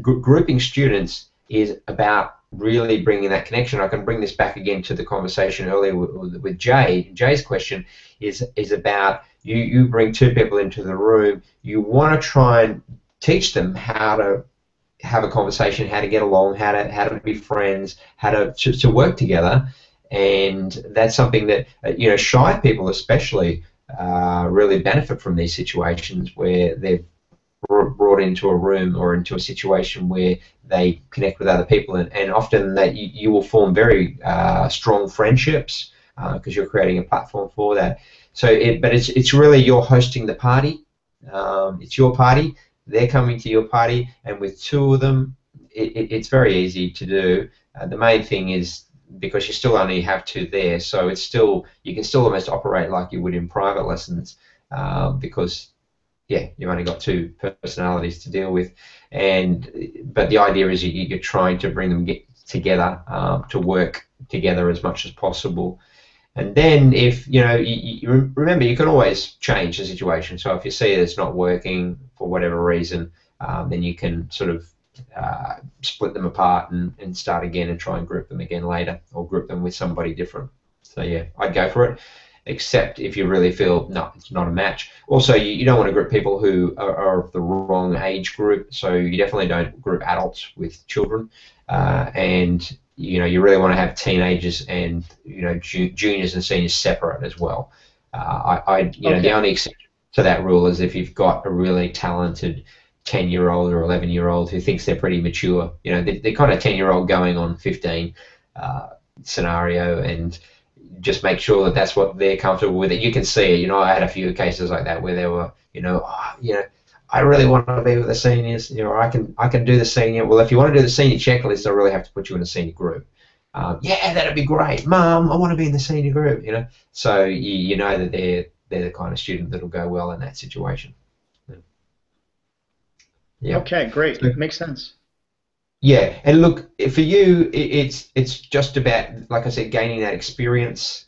grouping students is about really bringing that connection. I can bring this back again to the conversation earlier with Jay. Jay's question is about you bring two people into the room. You want to try and teach them how to have a conversation, how to get along, how to be friends, how to work together, and that's something that shy people especially really benefit from these situations where they're brought into a room or into a situation where they connect with other people, and often that you will form very strong friendships because you're creating a platform for that. So, but it's really you're hosting the party. It's your party. They're coming to your party, and with two of them, it's very easy to do. The main thing is because you still only have two there, so it's still you can still almost operate like you would in private lessons because you've only got two personalities to deal with, but the idea is you're trying to bring them together to work together as much as possible. And then if you remember, you can always change the situation. So if you see that it's not working for whatever reason, then you can sort of split them apart and start again and try and group them again later, or group them with somebody different. So yeah, I'd go for it, except if you really feel no, it's not a match. Also, you don't want to group people who are of the wrong age group. So you definitely don't group adults with children, and you really want to have teenagers and juniors and seniors separate as well. The only exception to that rule is if you've got a really talented 10-year-old or 11-year-old who thinks they're pretty mature. They're kind of 10-year-old going on 15 scenario, and just make sure that that's what they're comfortable with. It. You can see it. I had a few cases like that where they were, I really want to be with the seniors. I can do the senior. Well, if you want to do the senior checklist, I really have to put you in a senior group. Yeah, that'd be great, Mum. I want to be in the senior group. So you know that they're the kind of student that'll go well in that situation. Yeah. Okay, great. So, makes sense. Yeah, and look, for you, it's just about, like I said, gaining that experience.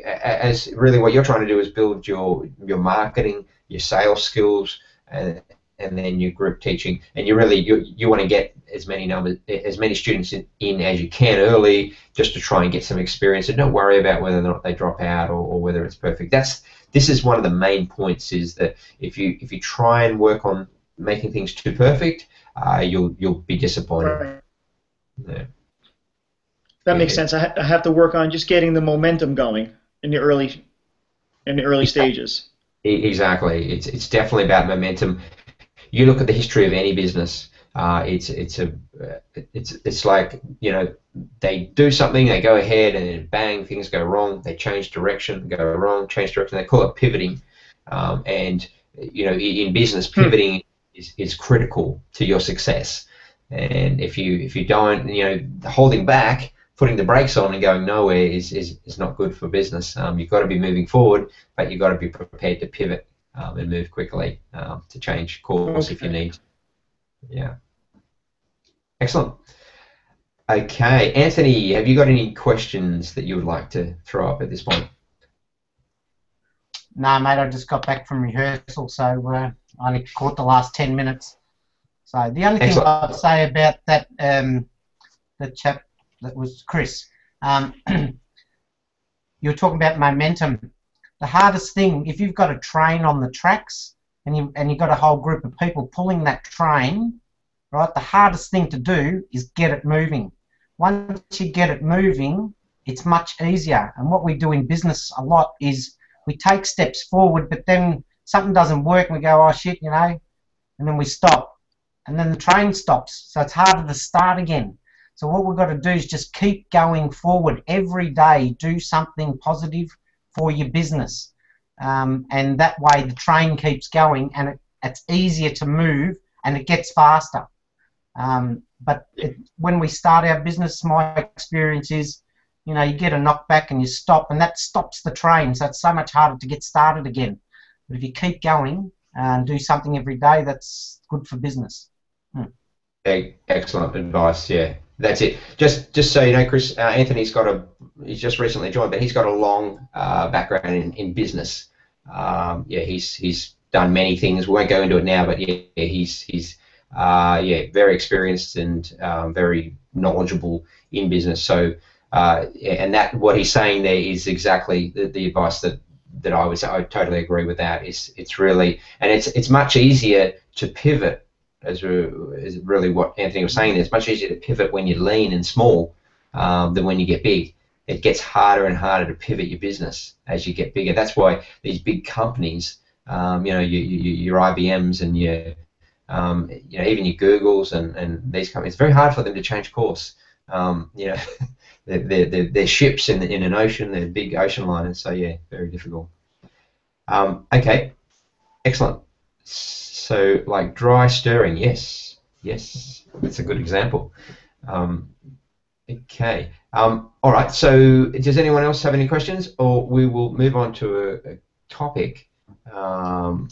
As really what you're trying to do is build your marketing, your sales skills, and then your group teaching, and you want to get as many students in as you can early, just to try and get some experience, and don't worry about whether or not they drop out or whether it's perfect. This is one of the main points, is that if you try and work on making things too perfect, you'll be disappointed. Right. Yeah. That makes sense. I have to work on just getting the momentum going in the early stages. Exactly. It's definitely about momentum. You look at the history of any business. It's like they do something, they go ahead, and then bang, things go wrong. They change direction, go wrong, change direction. They call it pivoting. And in business, pivoting is critical to your success. And if you don't, holding back, putting the brakes on and going nowhere is not good for business. You've got to be moving forward, but you've got to be prepared to pivot and move quickly to change course if you need. Yeah. Excellent. Okay, Anthony, have you got any questions that you would like to throw up at this point? No, mate, I just got back from rehearsal, so I only caught the last 10 minutes. So the only thing I'd say about that, the chap that was Chris, you were talking about momentum. The hardest thing, if you've got a train on the tracks and you've got a whole group of people pulling that train, right, the hardest thing to do is get it moving. Once you get it moving, it's much easier. And what we do in business a lot is we take steps forward, but then something doesn't work and we go, oh shit, and then we stop. And then the train stops, so it's harder to start again. So what we've got to do is just keep going forward every day, do something positive for your business. And that way the train keeps going, and it's easier to move and it gets faster. But when we start our business, my experience is, you get a knockback and you stop, and that stops the train, so it's so much harder to get started again. But if you keep going and do something every day, that's good for business. Excellent advice. Yeah, that's it. Just so you know, Chris, Anthony's he's just recently joined, but he's got a long background in business. He's done many things. We won't go into it now, but he's very experienced and very knowledgeable in business. So and that what he's saying there is exactly the advice that I totally agree with that. It's really, and it's much easier to pivot is really what Anthony was saying. It's much easier to pivot when you're lean and small than when you get big. It gets harder and harder to pivot your business as you get bigger. That's why these big companies, your IBMs and your even your Googles and these companies, it's very hard for them to change course. They're ships in an ocean. They're big ocean liners. So yeah, very difficult. Okay, excellent. So like dry stirring, yes, that's a good example. Okay, all right. So does anyone else have any questions, or we will move on to a topic? I've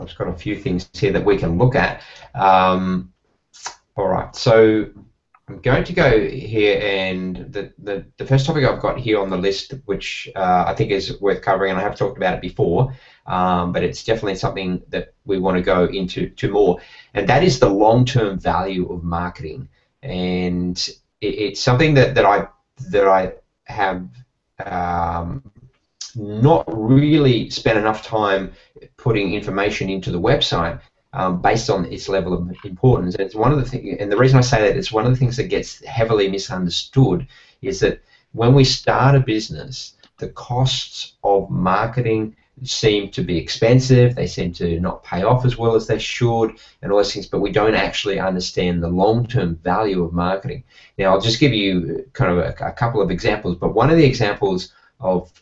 just got a few things here that we can look at. All right, so I'm going to go here, and the first topic I've got here on the list, which I think is worth covering, and I have talked about it before, but it's definitely something that we want to go into more, and that is the long-term value of marketing. And it's something that I have not really spent enough time putting information into the website based on its level of importance. And it's one of the things, and the reason I say that, it's one of the things that gets heavily misunderstood, is that when we start a business, the costs of marketing seem to be expensive, they seem to not pay off as well as they should, and all those things, but we don't actually understand the long-term value of marketing. Now, I'll just give you kind of a couple of examples, but one of the examples of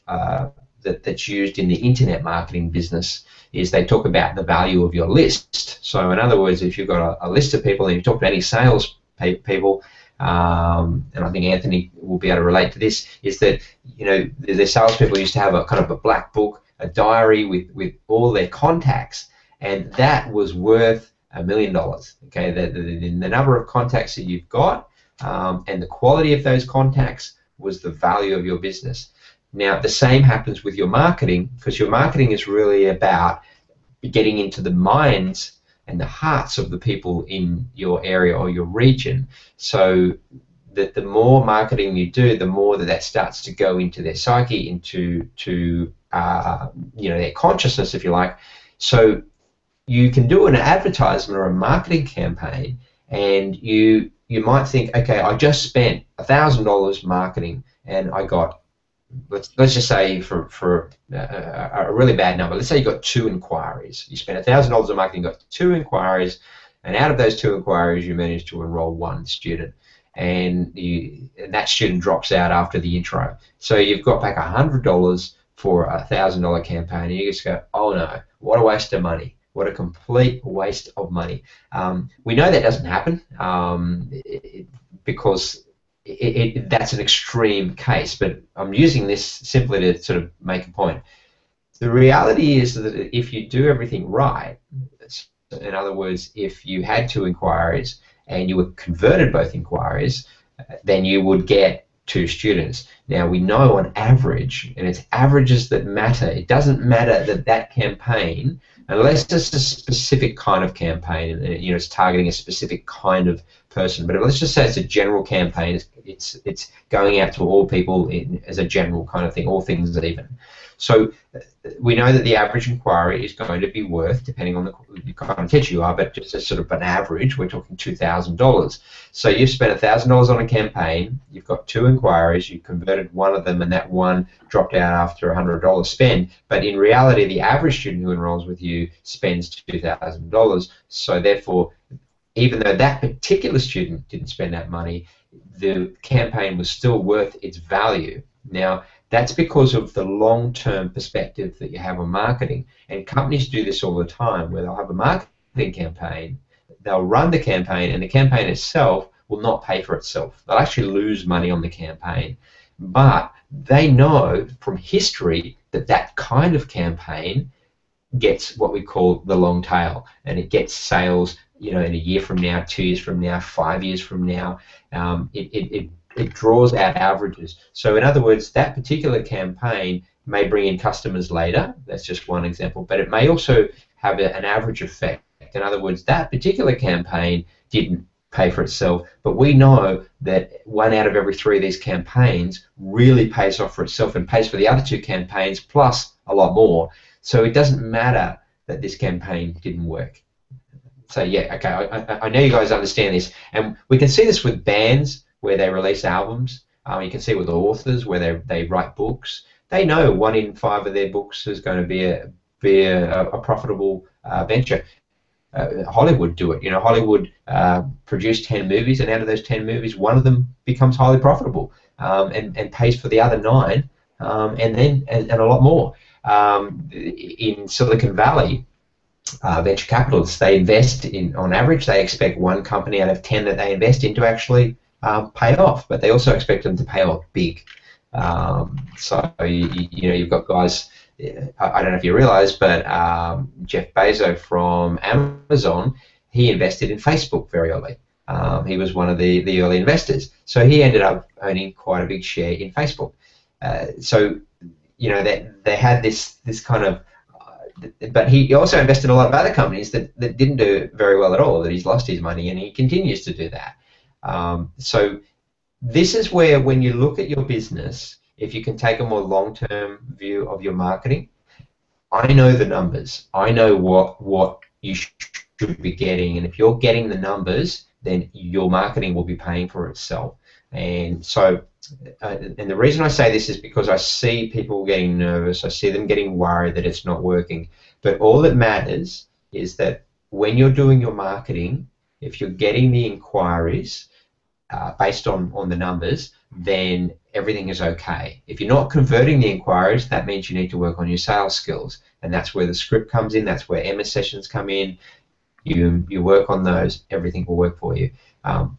that's used in the internet marketing business is they talk about the value of your list. So in other words, if you've got a list of people and you talk to any sales people, and I think Anthony will be able to relate to this, is that the salespeople used to have a kind of a black book, a diary with all their contacts, and that was worth $1 million. Okay, the number of contacts that you've got and the quality of those contacts was the value of your business. Now, the same happens with your marketing, because your marketing is really about getting into the minds and the hearts of the people in your area or your region. So that the more marketing you do, the more that starts to go into their psyche, into their consciousness, if you like. So you can do an advertisement or a marketing campaign, and you might think, okay, I just spent $1,000 marketing, and I got, let's just say for a really bad number, let's say you got 2 inquiries. You spent $1,000 on marketing, got 2 inquiries, and out of those 2 inquiries, you managed to enroll 1 student, and that student drops out after the intro. So you've got back $100 for a $1,000 campaign, and you just go, oh no, what a waste of money. What a complete waste of money. We know that doesn't happen because that's an extreme case, but I'm using this simply to sort of make a point. The reality is that if you do everything right, in other words, if you had 2 inquiries and you converted both inquiries, then you would get 2 students. Now, we know on average, and it's averages that matter, it doesn't matter that campaign, unless it's a specific kind of campaign, it's targeting a specific kind of person. But let's just say it's a general campaign, it's going out to all people as a general kind of thing, all things that even. So we know that the average inquiry is going to be worth, depending on the kind of teacher you are, but just as sort of an average, we're talking $2,000. So you've spent $1,000 on a campaign, you've got 2 inquiries, you converted 1 of them, and that 1 dropped out after $100 spend. But in reality, the average student who enrolls with you spends $2,000. So therefore, even though that particular student didn't spend that money, the campaign was still worth its value. Now, that's because of the long-term perspective that you have on marketing. And companies do this all the time, where they'll have a marketing campaign, they'll run the campaign, and the campaign itself will not pay for itself. They'll actually lose money on the campaign. But they know from history that that kind of campaign gets what we call the long tail, and it gets sales, in a year from now, 2 years from now, 5 years from now. It draws out averages. So in other words, that particular campaign may bring in customers later. That's just one example. But it may also have an average effect. In other words, that particular campaign didn't pay for itself, but we know that 1 out of every 3 of these campaigns really pays off for itself and pays for the other 2 campaigns plus a lot more. So it doesn't matter that this campaign didn't work. So yeah, okay, I know you guys understand this, and we can see this with bands where they release albums. You can see with authors where they write books. They know 1 in 5 of their books is going to be a profitable venture. Hollywood do it. You know, Hollywood produce 10 movies, and out of those 10 movies, 1 of them becomes highly profitable and pays for the other 9, and a lot more. In Silicon Valley, venture capitalists, they invest in, on average, they expect 1 company out of 10 that they invest in to actually pay off, but they also expect them to pay off big. So you know, you've got guys. I don't know if you realize, but Jeff Bezos from Amazon, he invested in Facebook very early. He was one of the early investors, so he ended up owning quite a big share in Facebook. So you know, they had this kind of, but he also invested in a lot of other companies that didn't do very well at all. That he's lost his money, and he continues to do that. So this is where, when you look at your business, if you can take a more long-term view of your marketing, I know the numbers. I know what you should be getting, and if you're getting the numbers, then your marketing will be paying for itself. And so, and the reason I say this is because I see people getting nervous. I see them getting worried that it's not working. But all that matters is that when you're doing your marketing, if you're getting the inquiries based on the numbers, then everything is okay. If you're not converting the inquiries, that means you need to work on your sales skills, and that's where the script comes in. That's where Emma sessions come in. You work on those, everything will work for you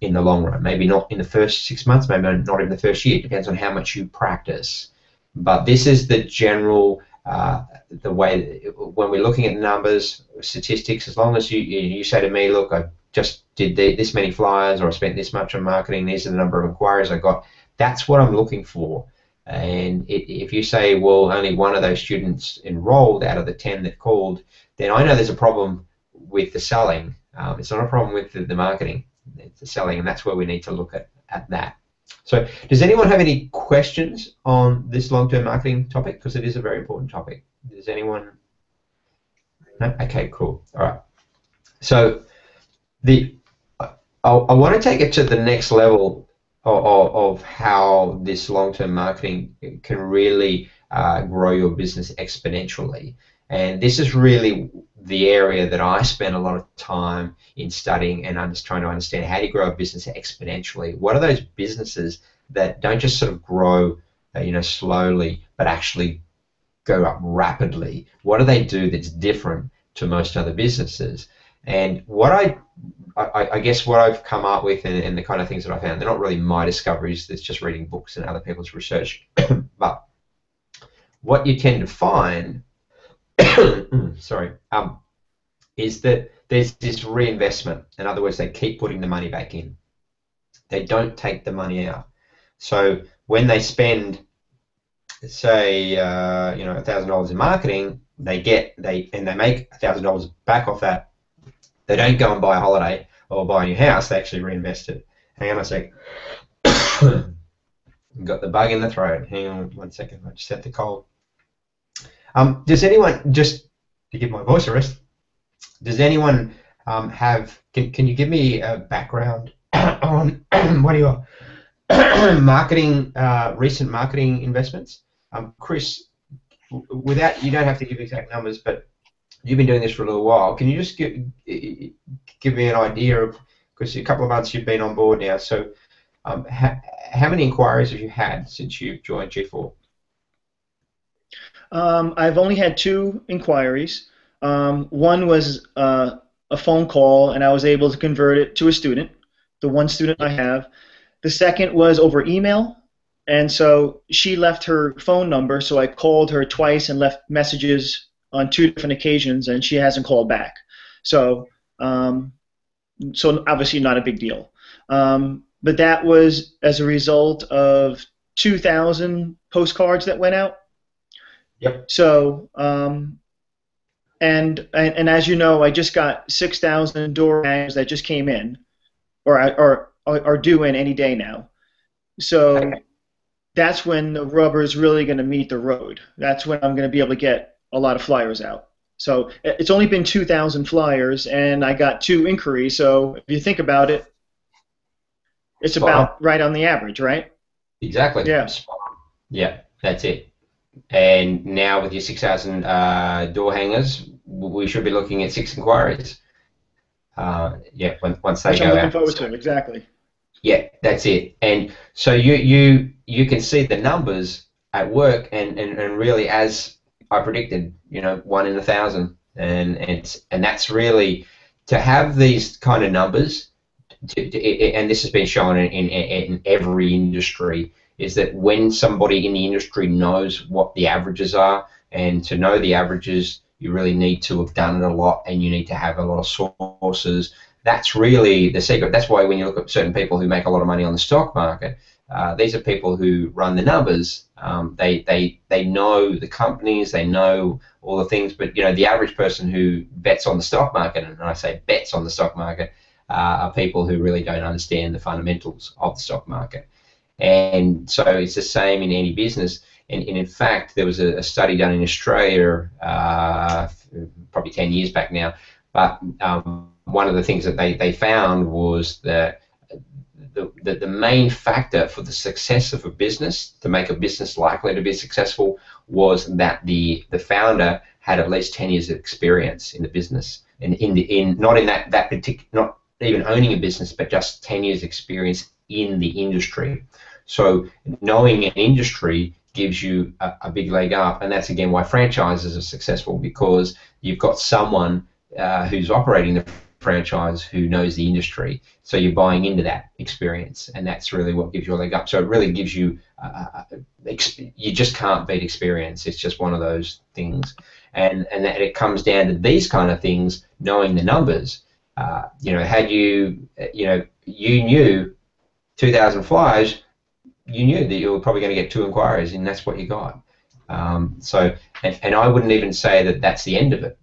in the long run. Maybe not in the first 6 months, maybe not in the first year. It depends on how much you practice. But this is the general, the way, when we're looking at numbers, statistics, as long as you say to me, look, I just did this many flyers, or I spent this much on marketing, these are the number of inquiries I got, that's what I'm looking for. And if you say, well, only 1 of those students enrolled out of the 10 that called, then I know there's a problem with the selling. It's not a problem with the marketing, it's the selling, and that's where we need to look at that. So does anyone have any questions on this long-term marketing topic? Because it is a very important topic. Does anyone? No? Okay, cool. All right. So I want to take it to the next level of how this long-term marketing can really grow your business exponentially. And this is really the area that I spend a lot of time in studying and trying to understand how do you grow a business exponentially. What are those businesses that don't just sort of grow, you know, slowly, but actually go up rapidly? What do they do that's different to most other businesses? And what I guess what I've come up with, and the kind of things that I found, they're not really my discoveries. It's just reading books and other people's research. But what you tend to find sorry, is that there's this reinvestment. In other words, they keep putting the money back in. They don't take the money out. So when they spend, say, you know, $1,000 in marketing, they make $1,000 back off that. They don't go and buy a holiday or buy a new house. They actually reinvest it. Hang on a sec. Got the bug in the throat. Hang on 1 second. I just had the cold. Does anyone, just to give my voice a rest, does anyone can you give me a background on what are your marketing, recent marketing investments? Chris, you don't have to give exact numbers, but you've been doing this for a little while. Can you just give me an idea of, because a couple of months you've been on board now, so how many inquiries have you had since you've joined G4? I've only had 2 inquiries. One was a phone call, and I was able to convert it to a student, the 1 student I have. The second was over email, and so she left her phone number, so I called her twice and left messages on 2 different occasions, and she hasn't called back. So, so obviously not a big deal. But that was as a result of 2,000 postcards that went out. Yep. So, and as you know, I just got 6,000 door hangers that just came in, or are due in any day now. So that's when the rubber is really going to meet the road. That's when I'm going to be able to get a lot of flyers out. So it's only been 2,000 flyers, and I got 2 inquiries. So if you think about it, it's about right on the average, right? Exactly. Yeah. Yeah, that's it. And now with your 6,000 door hangers, we should be looking at 6 inquiries. Yeah, once they Which go I'm looking out. forward to, exactly. Yeah, that's it. And so you can see the numbers at work, and really, as I predicted, 1 in 1,000, and that's really to have these kind of numbers. And this has been shown in every industry, is that when somebody in the industry knows what the averages are, and to know the averages, you really need to have done it a lot, and you need to have a lot of sources. That's really the secret. That's why when you look at certain people who make a lot of money on the stock market, these are people who run the numbers. They know the companies, they know all the things, but the average person who bets on the stock market, and I say bets on the stock market, are people who really don't understand the fundamentals of the stock market. And so it's the same in any business. And in fact, there was a study done in Australia probably 10 years back now, but one of the things that they found was that the main factor for the success of a business, to make a business likely to be successful, was that the founder had at least 10 years of experience in the business, and not in that particular, not even owning a business, but just 10 years experience in the industry. So knowing an industry gives you a big leg up, and that's again why franchises are successful, because you've got someone who's operating the franchise who knows the industry, so you're buying into that experience, and that's really what gives you a leg up. So it really gives you you just can't beat experience. It's just one of those things, and that it comes down to these kind of things, knowing the numbers. Had you knew 2,000 flyers, you knew that you were probably going to get 2 inquiries, and that's what you got. And I wouldn't even say that that's the end of it.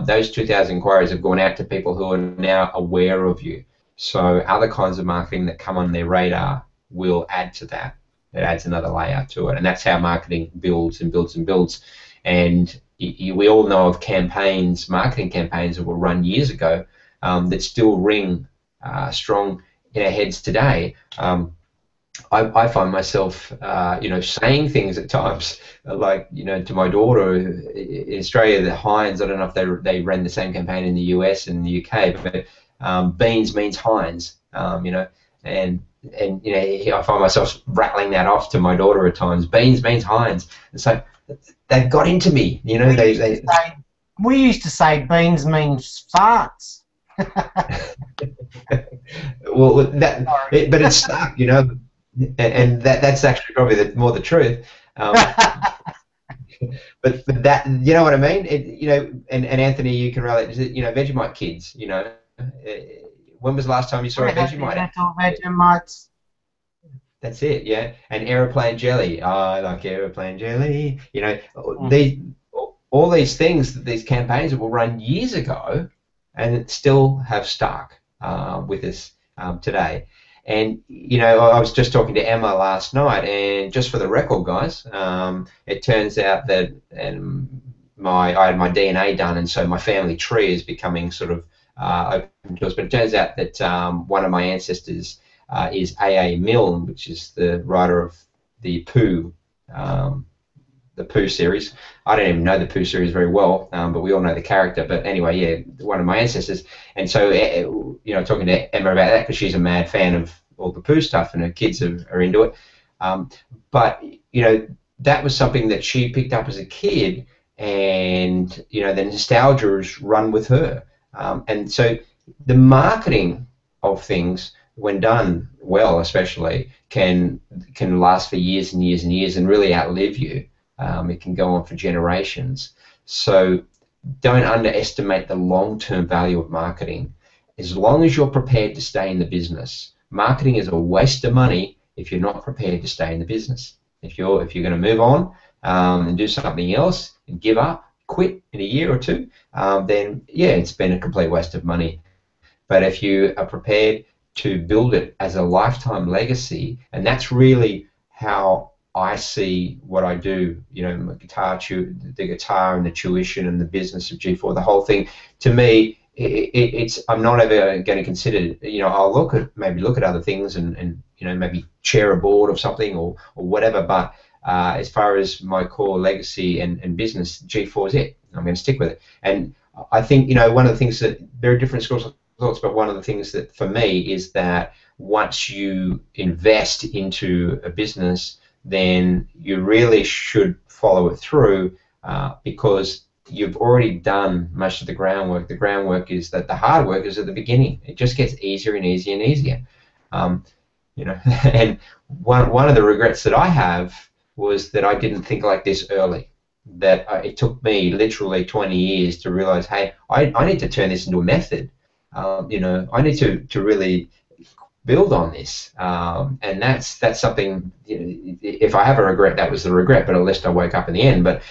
Those 2,000 inquiries have gone out to people who are now aware of you. So other kinds of marketing that come on their radar will add to that. It adds another layer to it, and that's how marketing builds and builds and builds. And we all know of campaigns, marketing campaigns that were run years ago, that still ring strong in our heads today. I find myself, saying things at times, like, to my daughter in Australia, the Heinz. I don't know if they ran the same campaign in the US and the UK, but beans means Heinz, and I find myself rattling that off to my daughter at times. Beans means Heinz, and so they've got into me. We used to say beans means farts. Well, but it's stuck, and that's actually probably more the truth. But that, you know what I mean? And Anthony, you can relate. Vegemite kids. When was the last time you saw a Vegemite? Vegemites. That's it, yeah. And aeroplane jelly. I like aeroplane jelly. All these things, these campaigns that were run years ago, and still have stuck with us today. And I was just talking to Emma last night, and just for the record, guys, it turns out that I had my DNA done, and so my family tree is becoming sort of open to us. But it turns out that one of my ancestors is A.A. Milne, which is the writer of the Pooh series. I don't even know the Pooh series very well, but we all know the character. But anyway, yeah, one of my ancestors. And so, talking to Emma about that, because she's a mad fan of all the Pooh stuff, and her kids are into it. But that was something that she picked up as a kid, and the nostalgia has run with her. And so the marketing of things, when done well, especially, can last for years and years and years, and really outlive you. It can go on for generations. So don't underestimate the long-term value of marketing. As long as you're prepared to stay in the business, marketing is a waste of money if you're not prepared to stay in the business. If you're going to move on and do something else and give up, quit in a year or two, then yeah, it's been a complete waste of money. But if you are prepared to build it as a lifetime legacy, and that's really how I see what I do, my the guitar and the tuition and the business of G4, the whole thing. To me, I'm not ever going to consider, I'll maybe look at other things and maybe chair a board of something or whatever. But as far as my core legacy and business, G4 is it. I'm going to stick with it. And I think, one of the things that there are different schools of thoughts, but one of the things that for me is that once you invest into a business, then you really should follow it through because you've already done most of the groundwork. The groundwork is that the hard work is at the beginning. It just gets easier and easier and easier. And one of the regrets that I have was that I didn't think like this early. That it took me literally 20 years to realize, hey, I need to turn this into a method. I need to really build on this, and that's something. If I have a regret, that was the regret, but at least I woke up in the end. But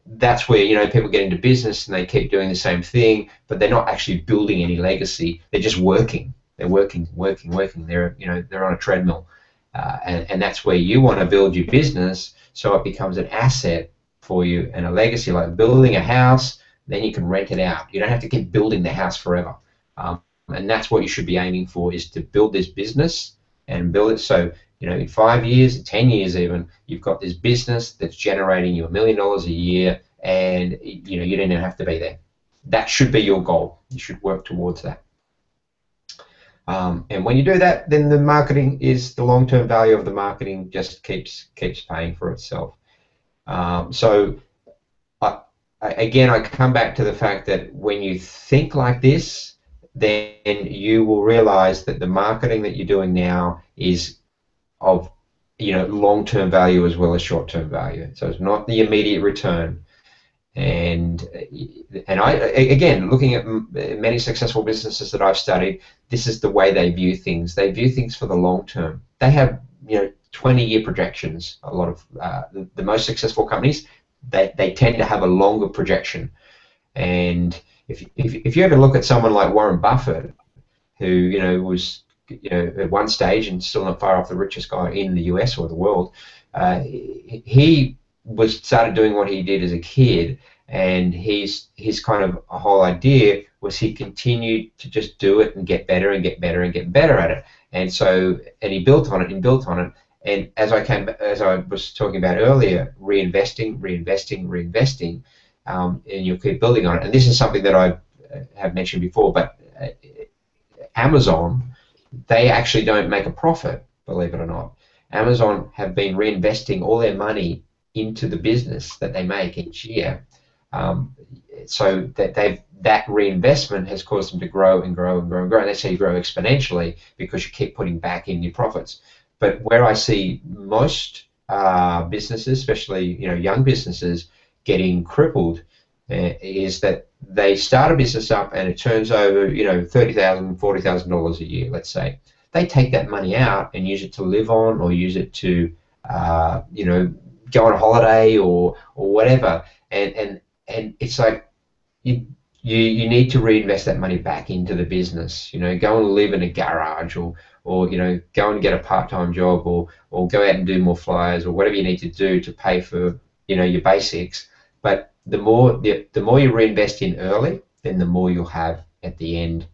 that's where people get into business and they keep doing the same thing, but they're not actually building any legacy. They're just working. They're working. They're on a treadmill, and that's where you want to build your business so it becomes an asset for you and a legacy, like building a house. Then you can rent it out. You don't have to keep building the house forever. And that's what you should be aiming for, is to build this business and build it so, in 5 years, 10 years even, you've got this business that's generating you $1 million a year, and, you don't even have to be there. That should be your goal. You should work towards that. And when you do that, then the marketing is, the long-term value of the marketing just keeps paying for itself. So, again, I come back to the fact that when you think like this, then you will realize that the marketing that you're doing now is of long-term value as well as short-term value. So it's not the immediate return. And I, again, looking at many successful businesses that I've studied, this is the way they view things. They view things for the long term. They have 20-year projections. A lot of the most successful companies, they tend to have a longer projection. And if you ever look at someone like Warren Buffett, who was at one stage and still not far off the richest guy in the US or the world, he started doing what he did as a kid, and his kind of a whole idea was he continued to just do it and get better and get better and get better at it, and he built on it and built on it. And as I was talking about earlier, reinvesting. And you'll keep building on it. And this is something that I have mentioned before, but Amazon, they actually don't make a profit, believe it or not. Amazon have been reinvesting all their money into the business that they make each year. So that reinvestment has caused them to grow and grow and grow and grow. And that's how you grow exponentially, because you keep putting back in your profits. But where I see most businesses, especially young businesses, getting crippled is that they start a business up and it turns over $30,000, $40,000 a year, let's say. They take that money out and use it to live on, or use it to go on a holiday or whatever, and it's like you need to reinvest that money back into the business. Go and live in a garage, or go and get a part-time job, or go out and do more flyers, or whatever you need to do to pay for your basics. But the more you reinvest in early, then the more you'll have at the end.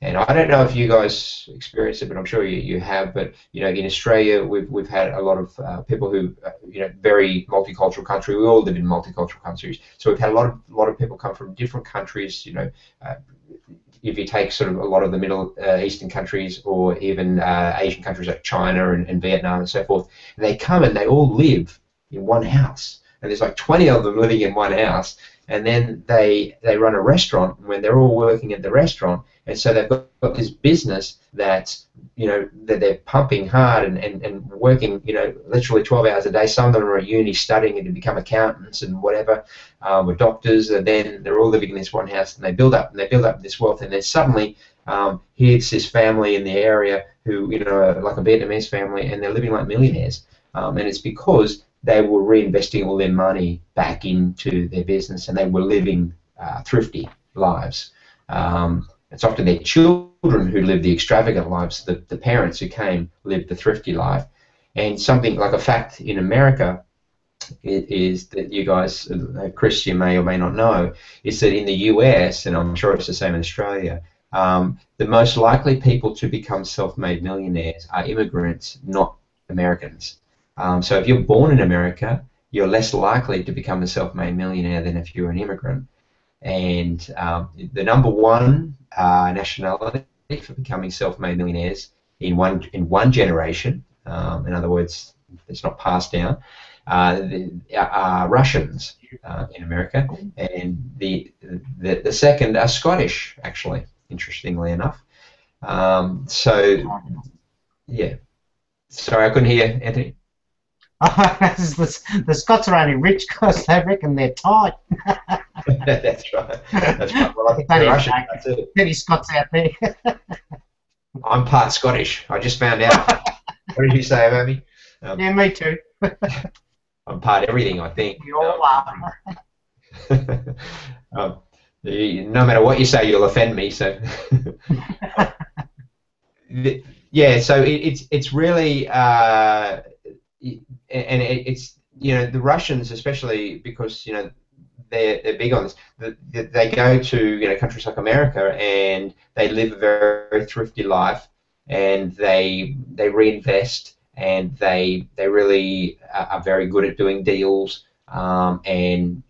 And I don't know if you guys experience it, but I'm sure you have. But in Australia, we've had a lot of people who, very multicultural country. We all live in multicultural countries, so we've had a lot of people come from different countries. If you take sort of a lot of the Middle Eastern countries, or even Asian countries like China and Vietnam and so forth, they come and they all live in one house. And there's like 20 of them living in one house, and then they run a restaurant when they're all working at the restaurant, and so they've got this business that that they're pumping hard and working literally 12 hours a day. Some of them are at uni studying to become accountants and whatever, or doctors, and then they're all living in this one house, and they build up this wealth, and then suddenly here's this family in the area who like a Vietnamese family, and they're living like millionaires, and it's because they were reinvesting all their money back into their business, and they were living thrifty lives. It's often their children who live the extravagant lives. The parents who came lived the thrifty life. And something like a fact in America is that you guys, Chris, you may or may not know, is that in the US, and I'm sure it's the same in Australia, the most likely people to become self-made millionaires are immigrants, not Americans. So if you're born in America, you're less likely to become a self-made millionaire than if you're an immigrant. And the number one nationality for becoming self-made millionaires in one generation, in other words, it's not passed down, are Russians in America, and the second are Scottish, actually, interestingly enough. So, yeah. Sorry, I couldn't hear, Anthony. The Scots are only rich because they reckon they're tight. That's right. That's right. Well, I think they're Russian too. Plenty Scots out there. I'm part Scottish. I just found out. What did you say about me? Yeah, me too. I'm part everything, I think. We all are. No matter what you say, you'll offend me. So, yeah. So it's really, and it's the Russians especially because they're big on this. They go to countries like America and they live a very, very thrifty life, and they reinvest. And they really are very good at doing deals, and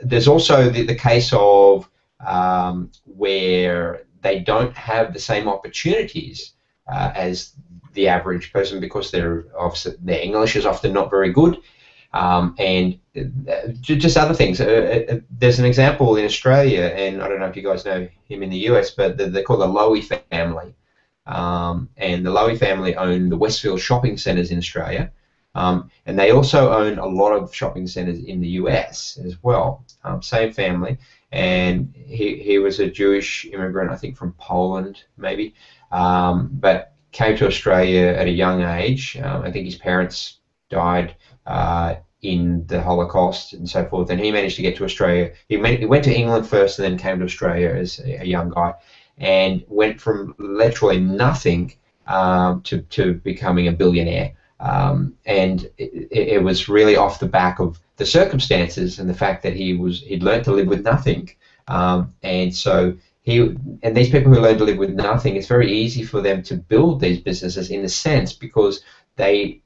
there's also the case of where they don't have the same opportunities as the average person because their English is often not very good, and just other things. There's an example in Australia, and I don't know if you guys know him in the US, but they're called the Lowy family. And the Lowy family own the Westfield shopping centres in Australia, and they also own a lot of shopping centres in the US as well. Same family, and he was a Jewish immigrant, I think from Poland maybe, but came to Australia at a young age. I think his parents died in the Holocaust and so forth, and he managed to get to Australia. He went to England first and then came to Australia as a young guy, and went from literally nothing to becoming a billionaire. And it was really off the back of the circumstances and the fact that he'd learned to live with nothing. And so these people who learn to live with nothing, it's very easy for them to build these businesses in a sense because they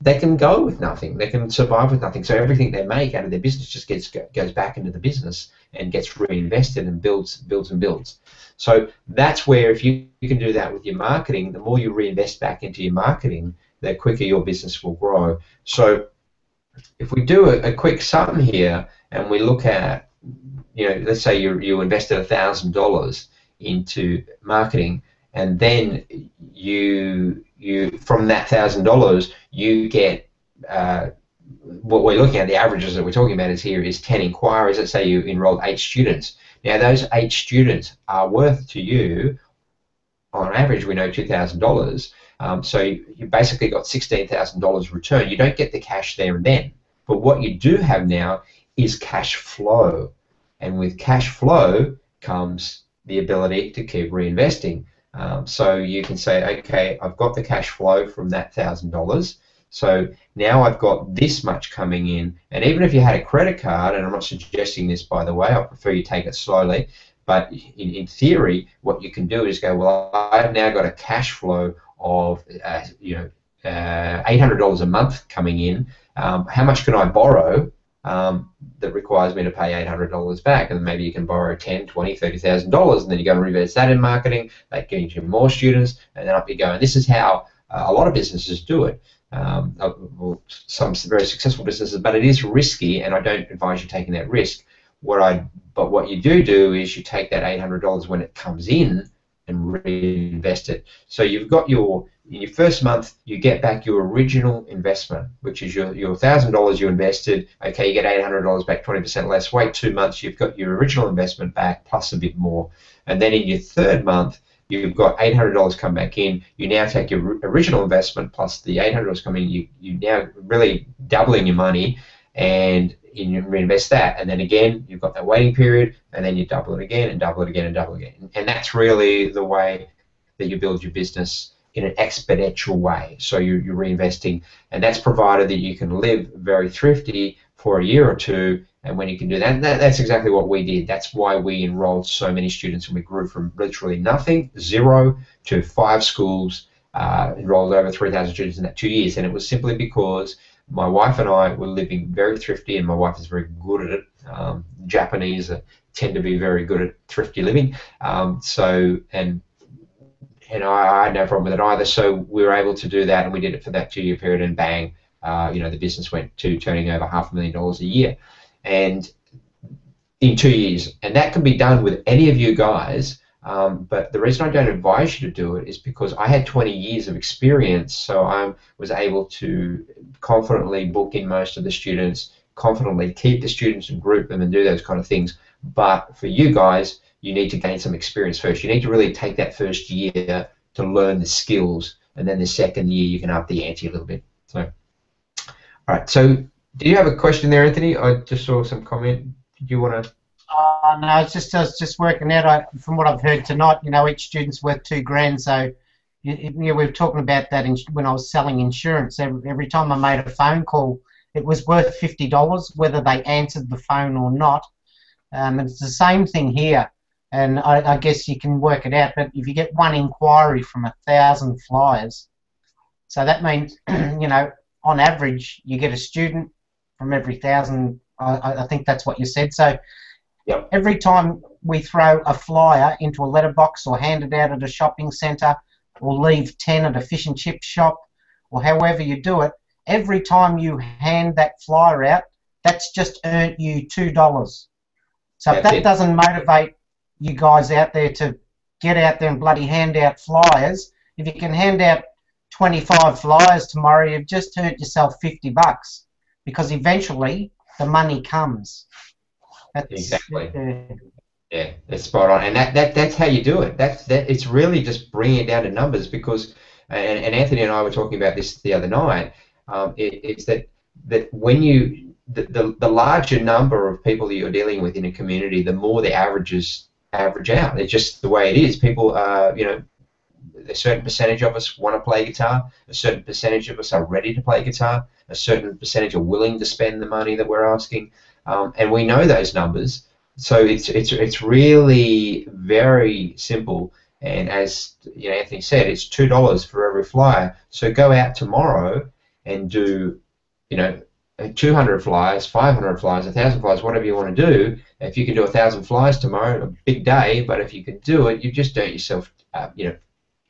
can go with nothing. They can survive with nothing. So everything they make out of their business just goes back into the business and gets reinvested and builds and builds. So that's where if you can do that with your marketing, the more you reinvest back into your marketing, the quicker your business will grow. So if we do a quick sum here and we look at, let's say you invested $1,000 into marketing, and then you from that $1,000 you get what we're looking at, the averages that we're talking about is 10 inquiries. Let's say you enrolled 8 students. Now those 8 students are worth to you, on average, we know $2,000. So you basically got $16,000 return. You don't get the cash there and then, but what you do have now is cash flow, and with cash flow comes the ability to keep reinvesting. So you can say, okay, I've got the cash flow from that $1,000. So now I've got this much coming in, and even if you had a credit card, and I'm not suggesting this by the way, I prefer you take it slowly, but in theory, what you can do is go, well, I've now got a cash flow of $800 a month coming in. How much can I borrow that requires me to pay $800 back? And maybe you can borrow $10,000, $20,000, $30,000, and then you go and reinvest that in marketing. That gives you more students, and then up you go. And this is how a lot of businesses do it. Some very successful businesses, but it is risky, and I don't advise you taking that risk. But what you do is you take that $800 when it comes in and reinvest it. So you've got in your first month, you get back your original investment, which is your $1,000 you invested. Okay, you get $800 back, 20% less. Wait 2 months, you've got your original investment back plus a bit more. And then in your third month, you've got $800 come back in. You now take your original investment plus the $800 coming in. You now really doubling your money, and you reinvest that. And then again, you've got that waiting period, and then you double it again and double it again and double it again. And that's really the way that you build your business in an exponential way. So you're reinvesting, and that's provided that you can live very thrifty for a year or two. And when you can do that, that's exactly what we did. That's why we enrolled so many students, and we grew from literally nothing, 0, to 5 schools, enrolled over 3,000 students in that 2 years. And it was simply because my wife and I were living very thrifty, and my wife is very good at it. Japanese tend to be very good at thrifty living. And I had no problem with it either. So we were able to do that, and we did it for that 2-year period, and bang, the business went to turning over $500,000 a year, and in 2 years. And that can be done with any of you guys. But the reason I don't advise you to do it is because I had 20 years of experience, so I was able to confidently book in most of the students, confidently keep the students and group them and do those kind of things. But for you guys, you need to gain some experience first. You need to really take that first year to learn the skills, and then the second year you can up the ante a little bit. So, all right. So, do you have a question there, Anthony? I just saw some comment. Did you want to? No, I was just working out. From what I've heard tonight, each student's worth $2,000. So, we were talking about that when I was selling insurance. Every time I made a phone call, it was worth $50, whether they answered the phone or not. And it's the same thing here. And I guess you can work it out, but if you get one inquiry from 1,000 flyers, so that means, on average, you get a student from every 1,000. I think that's what you said. So yep. Every time we throw a flyer into a letterbox or hand it out at a shopping centre or leave 10 at a fish and chip shop or however you do it, every time you hand that flyer out, that's just earned you $2. So if that doesn't motivate you guys out there to get out there and bloody hand out flyers, if you can hand out 25 flyers tomorrow, you've just earned yourself $50, because eventually the money comes. Exactly. Yeah, that's spot on, and that's how you do it. It's really just bringing it down to numbers, because and Anthony and I were talking about this the other night. It's that when you the larger number of people that you're dealing with in a community, the more the averages average out. It's just the way it is. People, a certain percentage of us want to play guitar. A certain percentage of us are ready to play guitar. A certain percentage are willing to spend the money that we're asking, and we know those numbers. So it's really very simple. And as Anthony said, it's $2 for every flyer. So go out tomorrow and do 200 flyers, 500 flyers, 1,000 flyers, whatever you want to do. If you can do 1,000 flyers tomorrow, a big day. But if you can do it, you've just earned yourself,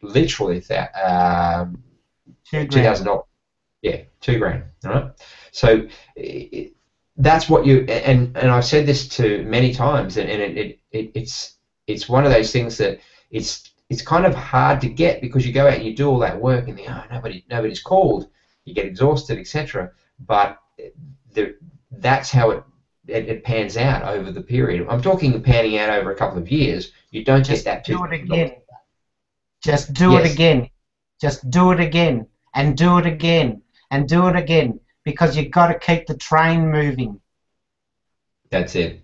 literally $2,000. Yeah, $2,000. All right. So that's what you and I've said this to many times, and it's one of those things that it's kind of hard to get, because you go out and you do all that work and nobody's called. You get exhausted, etc. But that's how it pans out over the period. I'm talking panning out over a couple of years. You don't just do it again. Just do it again. Just do it again, and do it again, and do it again, because you've got to keep the train moving. That's it.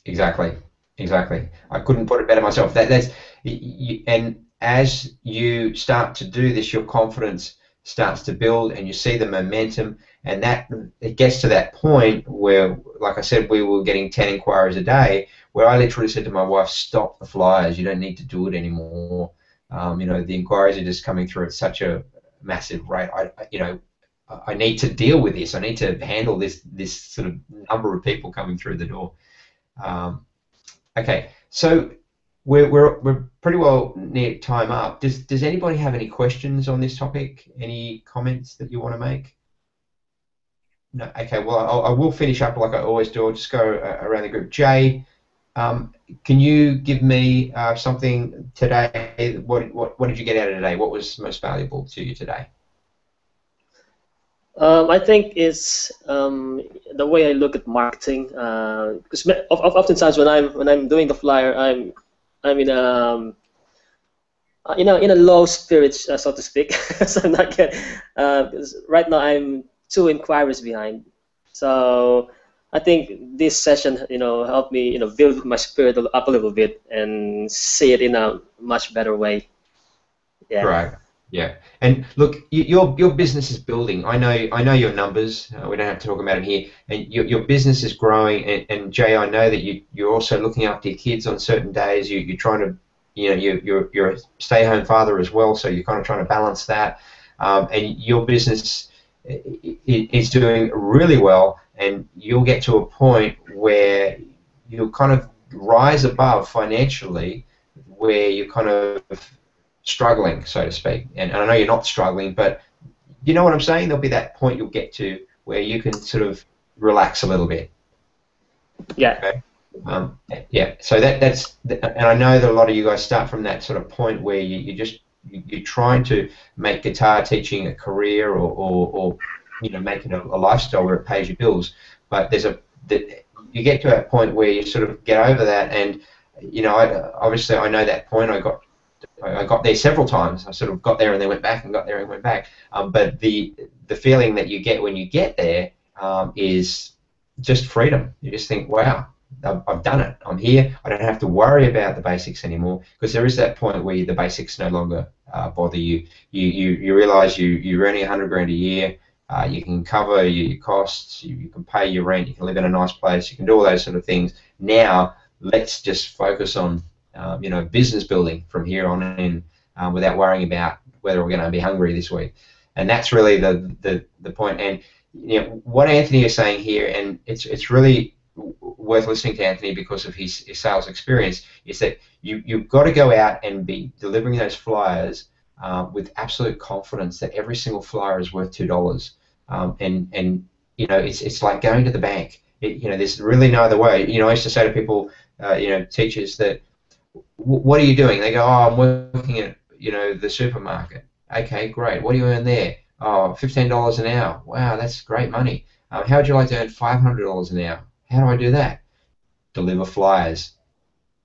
Exactly. I couldn't put it better myself. And as you start to do this, your confidence starts to build, and you see the momentum, and that it gets to that point where, like I said, we were getting 10 inquiries a day, where I literally said to my wife, stop the flyers, you don't need to do it anymore. The inquiries are just coming through at such a massive rate. I need to deal with this. I need to handle this sort of number of people coming through the door. Okay, so we're pretty well near time up. Does anybody have any questions on this topic? Any comments that you want to make? No. Okay. Well, I will finish up like I always do. I'll just go around the group. Jay, can you give me something today? What did you get out of today? What was most valuable to you today? I think it's the way I look at marketing. Because oftentimes when I'm doing the flyer, I'm in a low spirits, so to speak. So I'm not getting. Right now I'm 2 inquiries behind. So I think this session, helped me, build my spirit up a little bit and see it in a much better way. Yeah. Right. Yeah. And look, your business is building. I know your numbers. We don't have to talk about them here. And your business is growing. And Jay, I know that you're also looking after your kids on certain days. You're trying to, you're a stay-home father as well. So you're kind of trying to balance that. And your business is doing really well. And you'll get to a point where you'll kind of rise above financially, where you're kind of struggling, so to speak. And I know you're not struggling, but you know what I'm saying? There'll be that point you'll get to where you can sort of relax a little bit. Yeah. Okay? Yeah. So that's, and I know that a lot of you guys start from that sort of point where you're trying to make guitar teaching a career, or make it a lifestyle where it pays your bills. But you get to that point where you sort of get over that, and obviously I know that point. I got there several times. I sort of got there and then went back, and got there and went back. But the feeling that you get when you get there is just freedom. You just think, wow, I've done it. I'm here. I don't have to worry about the basics anymore, because there is that point where the basics no longer bother you. You realize you're earning $100,000 a year. You can cover your costs. You can pay your rent. You can live in a nice place. You can do all those sort of things. Now let's just focus on business building from here on in, without worrying about whether we're going to be hungry this week. And that's really the point. And what Anthony is saying here, and it's really worth listening to Anthony because of his sales experience, is that you've got to go out and be delivering those flyers with absolute confidence that every single flyer is worth $2. And it's like going to the bank. There's really no other way. I used to say to people, teachers, that what are you doing? They go, oh, I'm working at the supermarket. Okay, great. What do you earn there? Oh, $15 an hour. Wow, that's great money. How would you like to earn $500 an hour? How do I do that? Deliver flyers.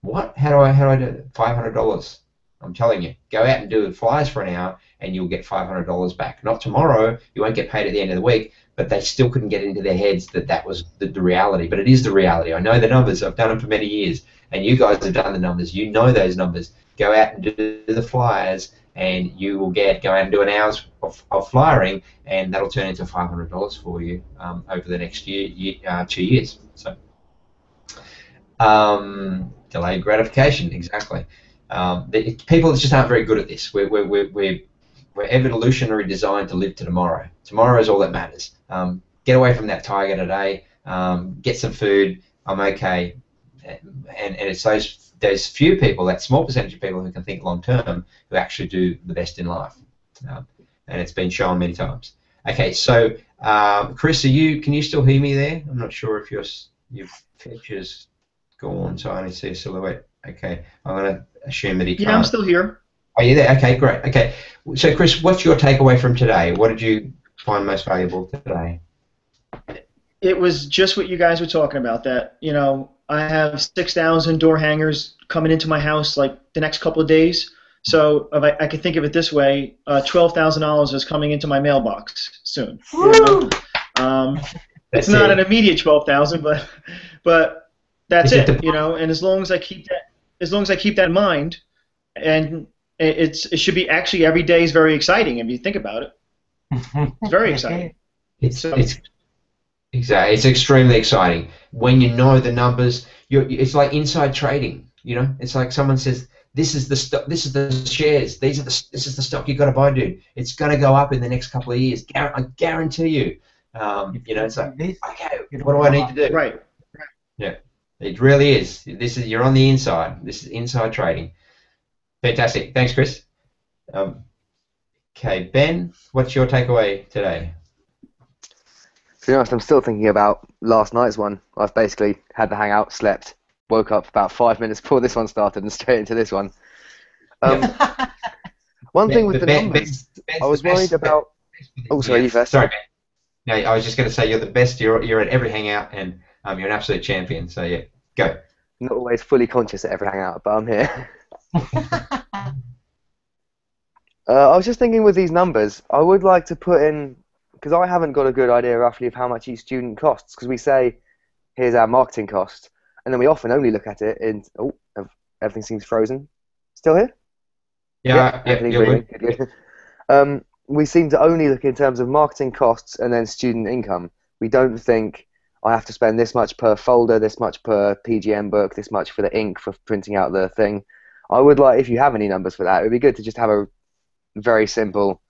What? How do I do that? $500. I'm telling you, go out and do flyers for an hour, and you'll get $500 back. Not tomorrow. You won't get paid at the end of the week. But they still couldn't get into their heads that was the reality. But it is the reality. I know the numbers. I've done them for many years. And you guys have done the numbers. You know those numbers. Go out and do the flyers, and you will go out and do an hour's of flyering, and that'll turn into $500 for you over the next 2 years. So, delayed gratification, exactly. People just aren't very good at this. We're evolutionary designed to live to tomorrow. Tomorrow is all that matters. Get away from that tiger today. Get some food. I'm okay. And it's those few people, that small percentage of people who can think long term, who actually do the best in life. And it's been shown many times. Okay, so Chris, can you still hear me there? I'm not sure if your picture's gone, so I only see a silhouette. Okay, I'm going to assume that he can't. Yeah, I'm still here. Are you there? Okay, great. Okay, so Chris, what's your takeaway from today? What did you find most valuable today? It was just what you guys were talking about, that, I have 6,000 door hangers coming into my house like the next couple of days. So if I could think of it this way, $12,000 is coming into my mailbox soon. It's not an immediate 12,000, but that's it. And as long as I keep that in mind, and it should be, actually every day is very exciting if you think about it. It's very exciting. Exactly, it's extremely exciting when you know the numbers. It's like inside trading. It's like someone says, "This is the stock. This is the shares. This is the stock you got to buy, dude. It's going to go up in the next couple of years. I guarantee you." It's like, okay, what do I need to do? Right. Yeah, it really is. You're on the inside. This is inside trading. Fantastic. Thanks, Chris. Okay, Ben, what's your takeaway today? To be honest, I'm still thinking about last night's one. I've basically had the hangout, slept, woke up about 5 minutes before this one started, and straight into this one. One thing with the numbers, I was worried about. Oh, sorry, you first. Sorry, Ben. No, I was just going to say you're the best. You're at every hangout, and you're an absolute champion. So yeah, go. Not always fully conscious at every hangout, but I'm here. I was just thinking with these numbers, I would like to put in, because I haven't got a good idea roughly of how much each student costs, because we say, here's our marketing cost, and then we often only look at it in, everything seems frozen. Still here? Yeah, yeah, Anthony you're breathing. good. Good, good. We seem to only look in terms of marketing costs and then student income. We don't think I have to spend this much per folder, this much per PGM book, this much for the ink for printing out the thing. I would like, if you have any numbers for that, it would be good to just have a very simple,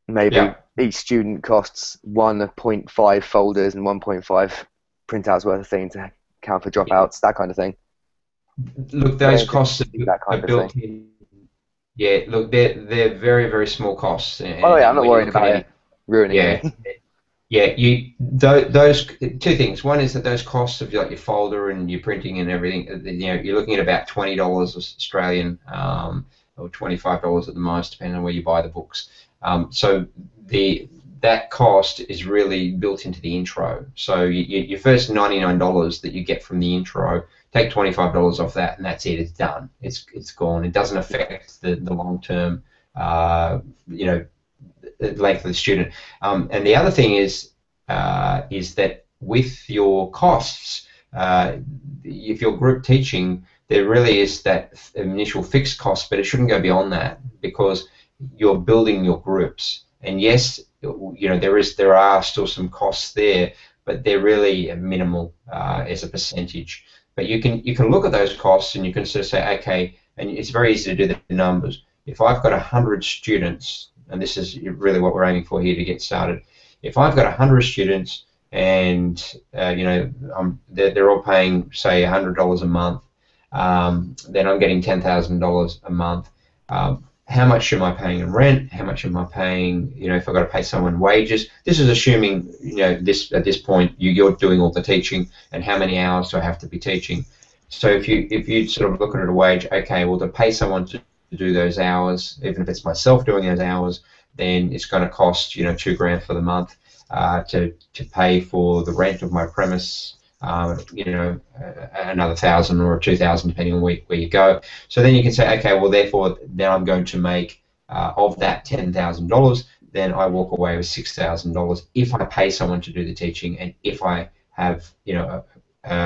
maybe Yeah. each student costs 1.5 folders and 1.5 printouts worth of thing to count for dropouts, that kind of thing. Look, those costs are of built thing. in. Yeah, look, they're very, very small costs. Oh yeah, I'm not when you worried look at about any, it ruining yeah, anything. yeah, those two things. One is that those costs of like your folder and your printing and everything, you're looking at about $20 Australian, or $25 at the most, depending on where you buy the books. So that cost is really built into the intro. So your first $99 that you get from the intro, take $25 off that, and that's it. It's done. It's gone. It doesn't affect the long term, length of the student. And the other thing is that with your costs, if you're group teaching, there really is that initial fixed cost, but it shouldn't go beyond that because you're building your groups. And yes, there are still some costs there, but they're really minimal as a percentage. But you can look at those costs and you can sort of say, okay, and it's very easy to do the numbers. If I've got 100 students, and this is really what we're aiming for here to get started. If I've got 100 students and they're all paying say $100 a month, then I'm getting $10,000 a month. How much am I paying in rent? How much am I paying? If I've got to pay someone wages. This is assuming this at this point you're doing all the teaching, and how many hours do I have to be teaching? So if you sort of look at a wage, okay, well to pay someone to do those hours, even if it's myself doing those hours, then it's going to cost $2,000 for the month to pay for the rent of my premise. Another 1,000 or 2,000 depending on where you go. So then you can say, okay, well therefore now I'm going to make of that $10,000, then I walk away with $6,000 if I pay someone to do the teaching and if I have a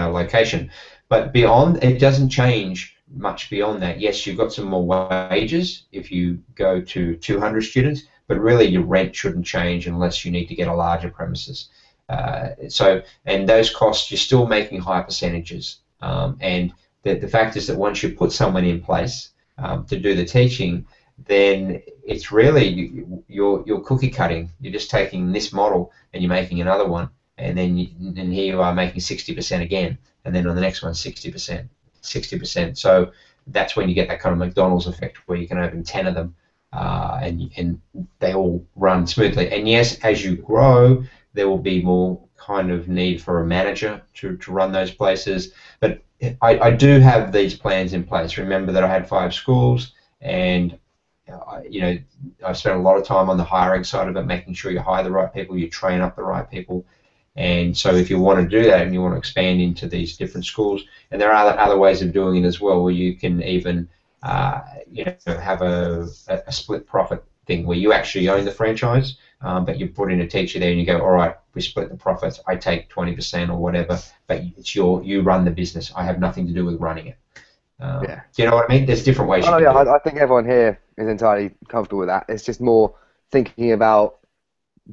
location. But beyond, it doesn't change much beyond that. Yes, you've got some more wages if you go to 200 students, but really your rent shouldn't change unless you need to get a larger premises. And those costs, you're still making higher percentages. And the fact is that once you put someone in place to do the teaching, then it's really you're cookie cutting. You're just taking this model and you're making another one, and then here you are making 60% again, and then on the next one 60%. So that's when you get that kind of McDonald's effect where you can open 10 of them and they all run smoothly. And yes, as you grow, there will be more kind of need for a manager to run those places. But I do have these plans in place. Remember that I had 5 schools, and I spent a lot of time on the hiring side of it, making sure you hire the right people, you train up the right people. And so if you want to do that and you want to expand into these different schools, and there are other ways of doing it as well, where you can even have a split profit thing where you actually own the franchise, but you put in a teacher there and you go, all right, we split the profits, I take 20% or whatever, but it's you run the business. I have nothing to do with running it. Yeah. Do you know what I mean? There's different ways. Oh yeah, I think everyone here is entirely comfortable with that. It's just more thinking about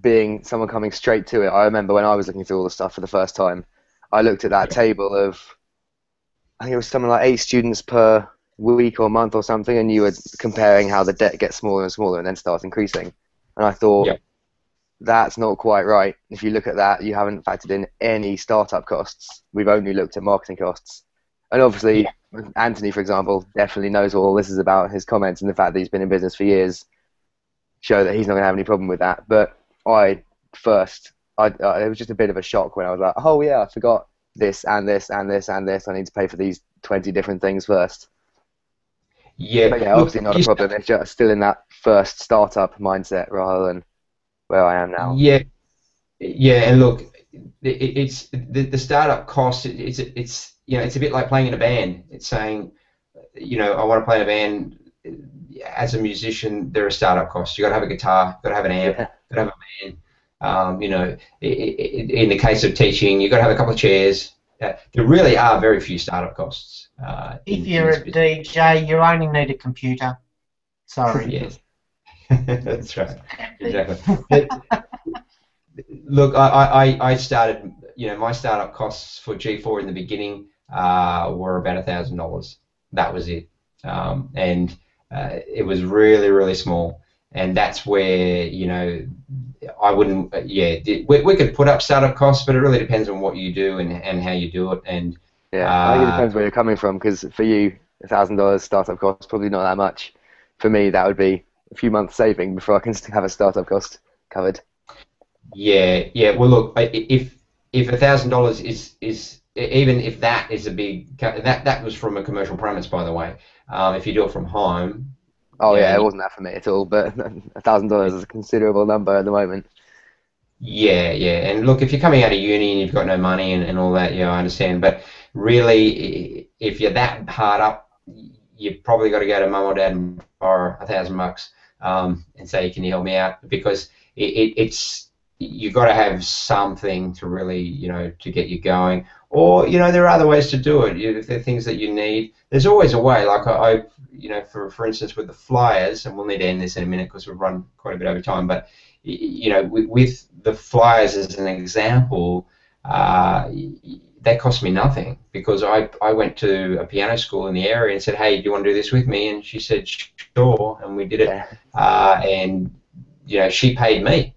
being someone coming straight to it. I remember when I was looking through all the stuff for the first time, I looked at that table of, I think it was something like 8 students per week or month or something, and you were comparing how the debt gets smaller and smaller and then starts increasing. And I thought, that's not quite right. If you look at that, you haven't factored in any startup costs. We've only looked at marketing costs. And obviously, Anthony, for example, definitely knows what all this is about. His comments and the fact that he's been in business for years show that he's not going to have any problem with that. But it was just a bit of a shock when I was like, oh yeah, I forgot this and this and this and this. I need to pay for these 20 different things first. Yeah, but yeah, obviously not a problem. It's just still in that first startup mindset rather than where I am now. Yeah, and look, it's the startup cost. It's a bit like playing in a band. It's saying, I want to play in a band. As a musician, there are startup costs. You got to have a guitar, got to have an amp, got to have a band. In the case of teaching, you got to have a couple of chairs. There really are very few startup costs. If you're a DJ, you only need a computer. Sorry. Yes. That's right. Exactly. But, look, I started, my startup costs for G4 in the beginning were about $1,000. That was it. And it was really, really small. And that's where, I wouldn't, we could put up startup costs, but it really depends on what you do and how you do it. And yeah, I think it depends where you're coming from, because for you, $1,000 startup cost probably not that much. For me, that would be a few months saving before I can have a startup cost covered. Yeah. Well, look, if $1,000 is even if that is a big, that was from a commercial premise, by the way. If you do it from home. Oh yeah, it wasn't that for me at all. But $1,000 is a considerable number at the moment. Yeah. And look, if you're coming out of uni and you've got no money and all that, I understand. But really, if you're that hard up, you've probably got to go to mum or dad and borrow $1,000 and say, can you help me out? Because it's you've got to have something to really, to get you going. Or, there are other ways to do it. If there are things that you need, there's always a way. Like I for instance, with the flyers, and we'll need to end this in a minute because we've run quite a bit over time. But with the flyers as an example, that cost me nothing, because I went to a piano school in the area and said, hey, do you want to do this with me? And she said, sure, and we did it. And she paid me.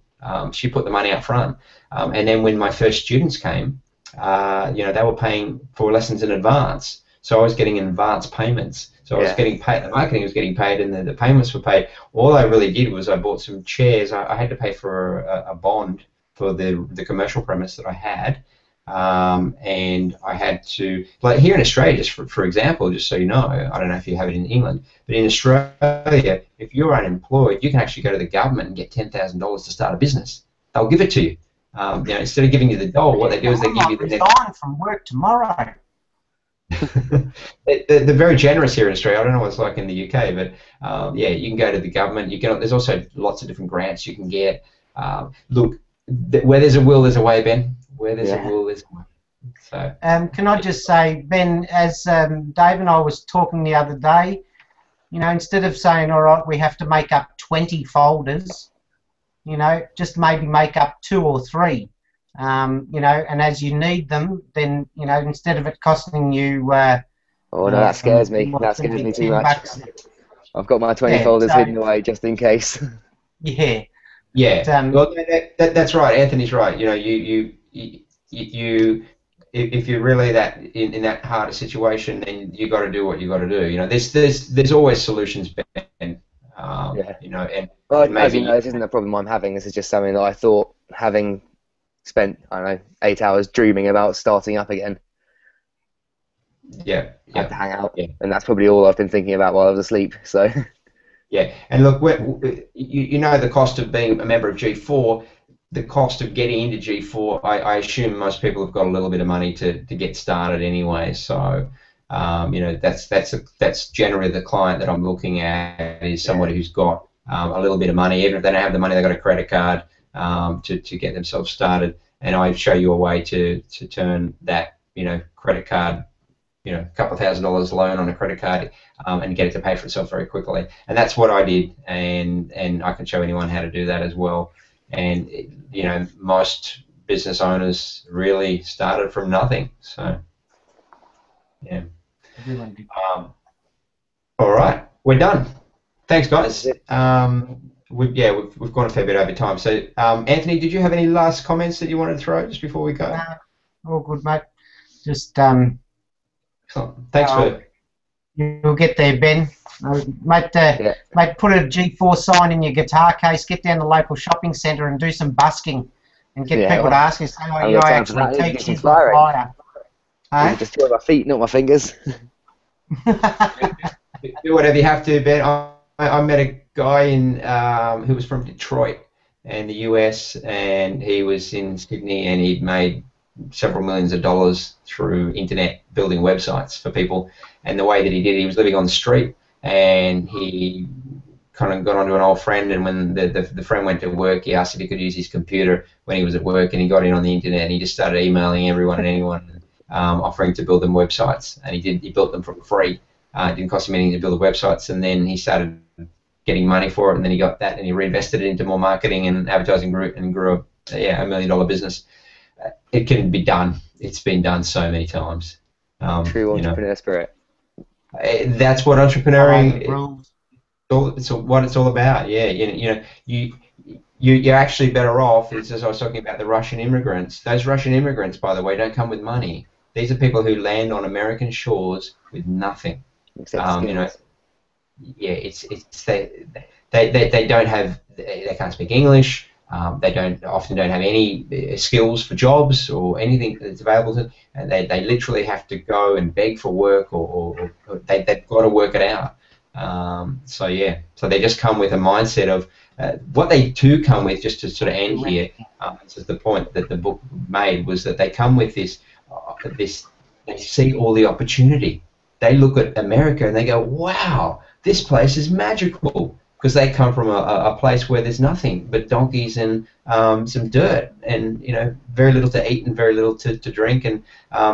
She put the money up front. And then when my first students came, they were paying for lessons in advance. So I was getting advance payments. So I was getting paid, the marketing was getting paid, and the payments were paid. All I really did was I bought some chairs. I had to pay for a bond for the commercial premise that I had. And I had to, like here in Australia, just for example, just so you know, I don't know if you have it in England, but in Australia, if you're unemployed, you can actually go to the government and get $10,000 to start a business. They'll give it to you. Instead of giving you the doll, what they do is they give you the resign from work tomorrow. They're very generous here in Australia. I don't know what it's like in the UK, but you can go to the government. There's also lots of different grants you can get. Look, where there's a will, there's a way, Ben. Where there's a will, there's a way. So. Can I just say, Ben, as Dave and I was talking the other day, instead of saying, all right, we have to make up 20 folders, just maybe make up 2 or 3. And as you need them, then, instead of it costing you... oh, no, that scares me. That scares me too much. I've got my 20 folders hidden away just in case. Yeah. Yeah. Well, that's right. Anthony's right. If you're really that in that harder situation, then you got to do what you got to do. There's always solutions, Ben. And well, as you know, this isn't a problem I'm having. This is just something that I thought, having spent, I don't know, 8 hours dreaming about starting up again. Yeah. I had to hang out, and that's probably all I've been thinking about while I was asleep. So. Yeah, and look, the cost of being a member of G4, the cost of getting into G4. I assume most people have got a little bit of money to get started anyway. So, that's generally the client that I'm looking at, is somebody who's got a little bit of money. Even if they don't have the money, they've got a credit card to get themselves started. And I show you a way to turn that credit card, a couple of $1,000 loan on a credit card, and get it to pay for itself very quickly. And that's what I did, and I can show anyone how to do that as well. And most business owners really started from nothing. So yeah. All right, we're done. Thanks, guys. We've gone a fair bit over time. So Anthony, did you have any last comments that you wanted to throw just before we go? All good, mate. Just excellent. Thanks for. You'll get there, Ben. Mate, put a G4 sign in your guitar case, get down to the local shopping centre and do some busking and get people to ask you, say, I actually teach you flyer. Just do it with my feet, not my fingers. Do whatever you have to, Ben. I met a guy who was from Detroit in the US, and he was in Sydney, and he'd made several millions of dollars through internet building websites for people. And the way that he did it, he was living on the street, and he kind of got onto an old friend, and when the friend went to work, he asked if he could use his computer when he was at work, and he got in on the internet, and he just started emailing everyone and anyone, offering to build them websites. And he built them for free. It didn't cost him anything to build the websites, and then he started getting money for it, and then he got that and he reinvested it into more marketing and advertising group and grew a $1 million business. It can be done. It's been done so many times. True entrepreneur spirit. That's what entrepreneuring. It's what it's all about. Yeah, you're actually better off. As I was talking about the Russian immigrants. Those Russian immigrants, by the way, don't come with money. These are people who land on American shores with nothing. Except they don't have, they can't speak English. They often don't have any skills for jobs or anything that's available to them, and they literally have to go and beg for work, or they've got to work it out. So they just come with a mindset of what they do come with. Just to sort of end here, this is the point that the book made, was that they come with this. They see all the opportunity. They look at America and they go, "Wow, this place is magical." Because they come from a place where there's nothing but donkeys and some dirt, and very little to eat and very little to drink, and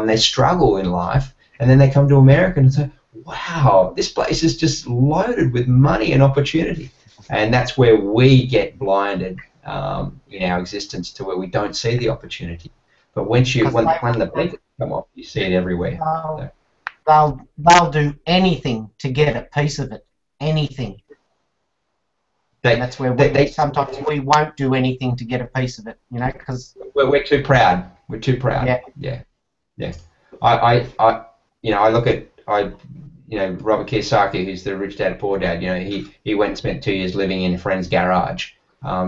they struggle in life. And then they come to America and say, "Wow, this place is just loaded with money and opportunity." And that's where we get blinded in our existence, to where we don't see the opportunity. But when the blinkers come off, you see it everywhere. They'll do anything to get a piece of it. Anything. And that's where sometimes we won't do anything to get a piece of it, because we're too proud. We're too proud. Yeah. I look at Robert Kiyosaki, who's the rich dad poor dad. He went and spent 2 years living in a friend's garage,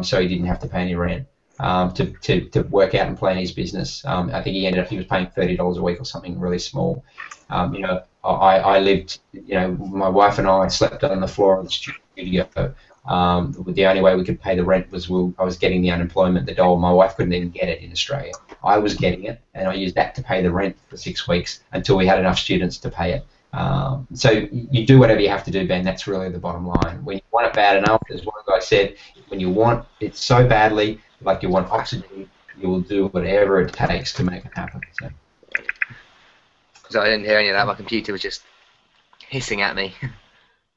so he didn't have to pay any rent to work out and plan his business. I think he was paying $30 a week or something really small. I lived. My wife and I slept on the floor of the studio. The only way we could pay the rent was I was getting the unemployment, the dole. My wife couldn't even get it in Australia. I was getting it, and I used that to pay the rent for 6 weeks until we had enough students to pay it. So you do whatever you have to do, Ben. That's really the bottom line. When you want it bad enough, as one guy said, when you want it so badly, like you want oxygen, you will do whatever it takes to make it happen. So I didn't hear any of that. My computer was just hissing at me.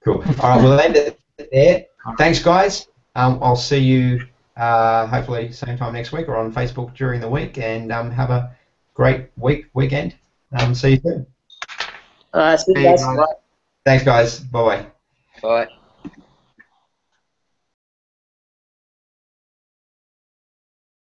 Cool. All right, we'll end it there. Thanks, guys. I'll see you hopefully same time next week or on Facebook during the week, and have a great weekend. See you soon. See you guys. Thanks, guys. Bye-bye. Bye.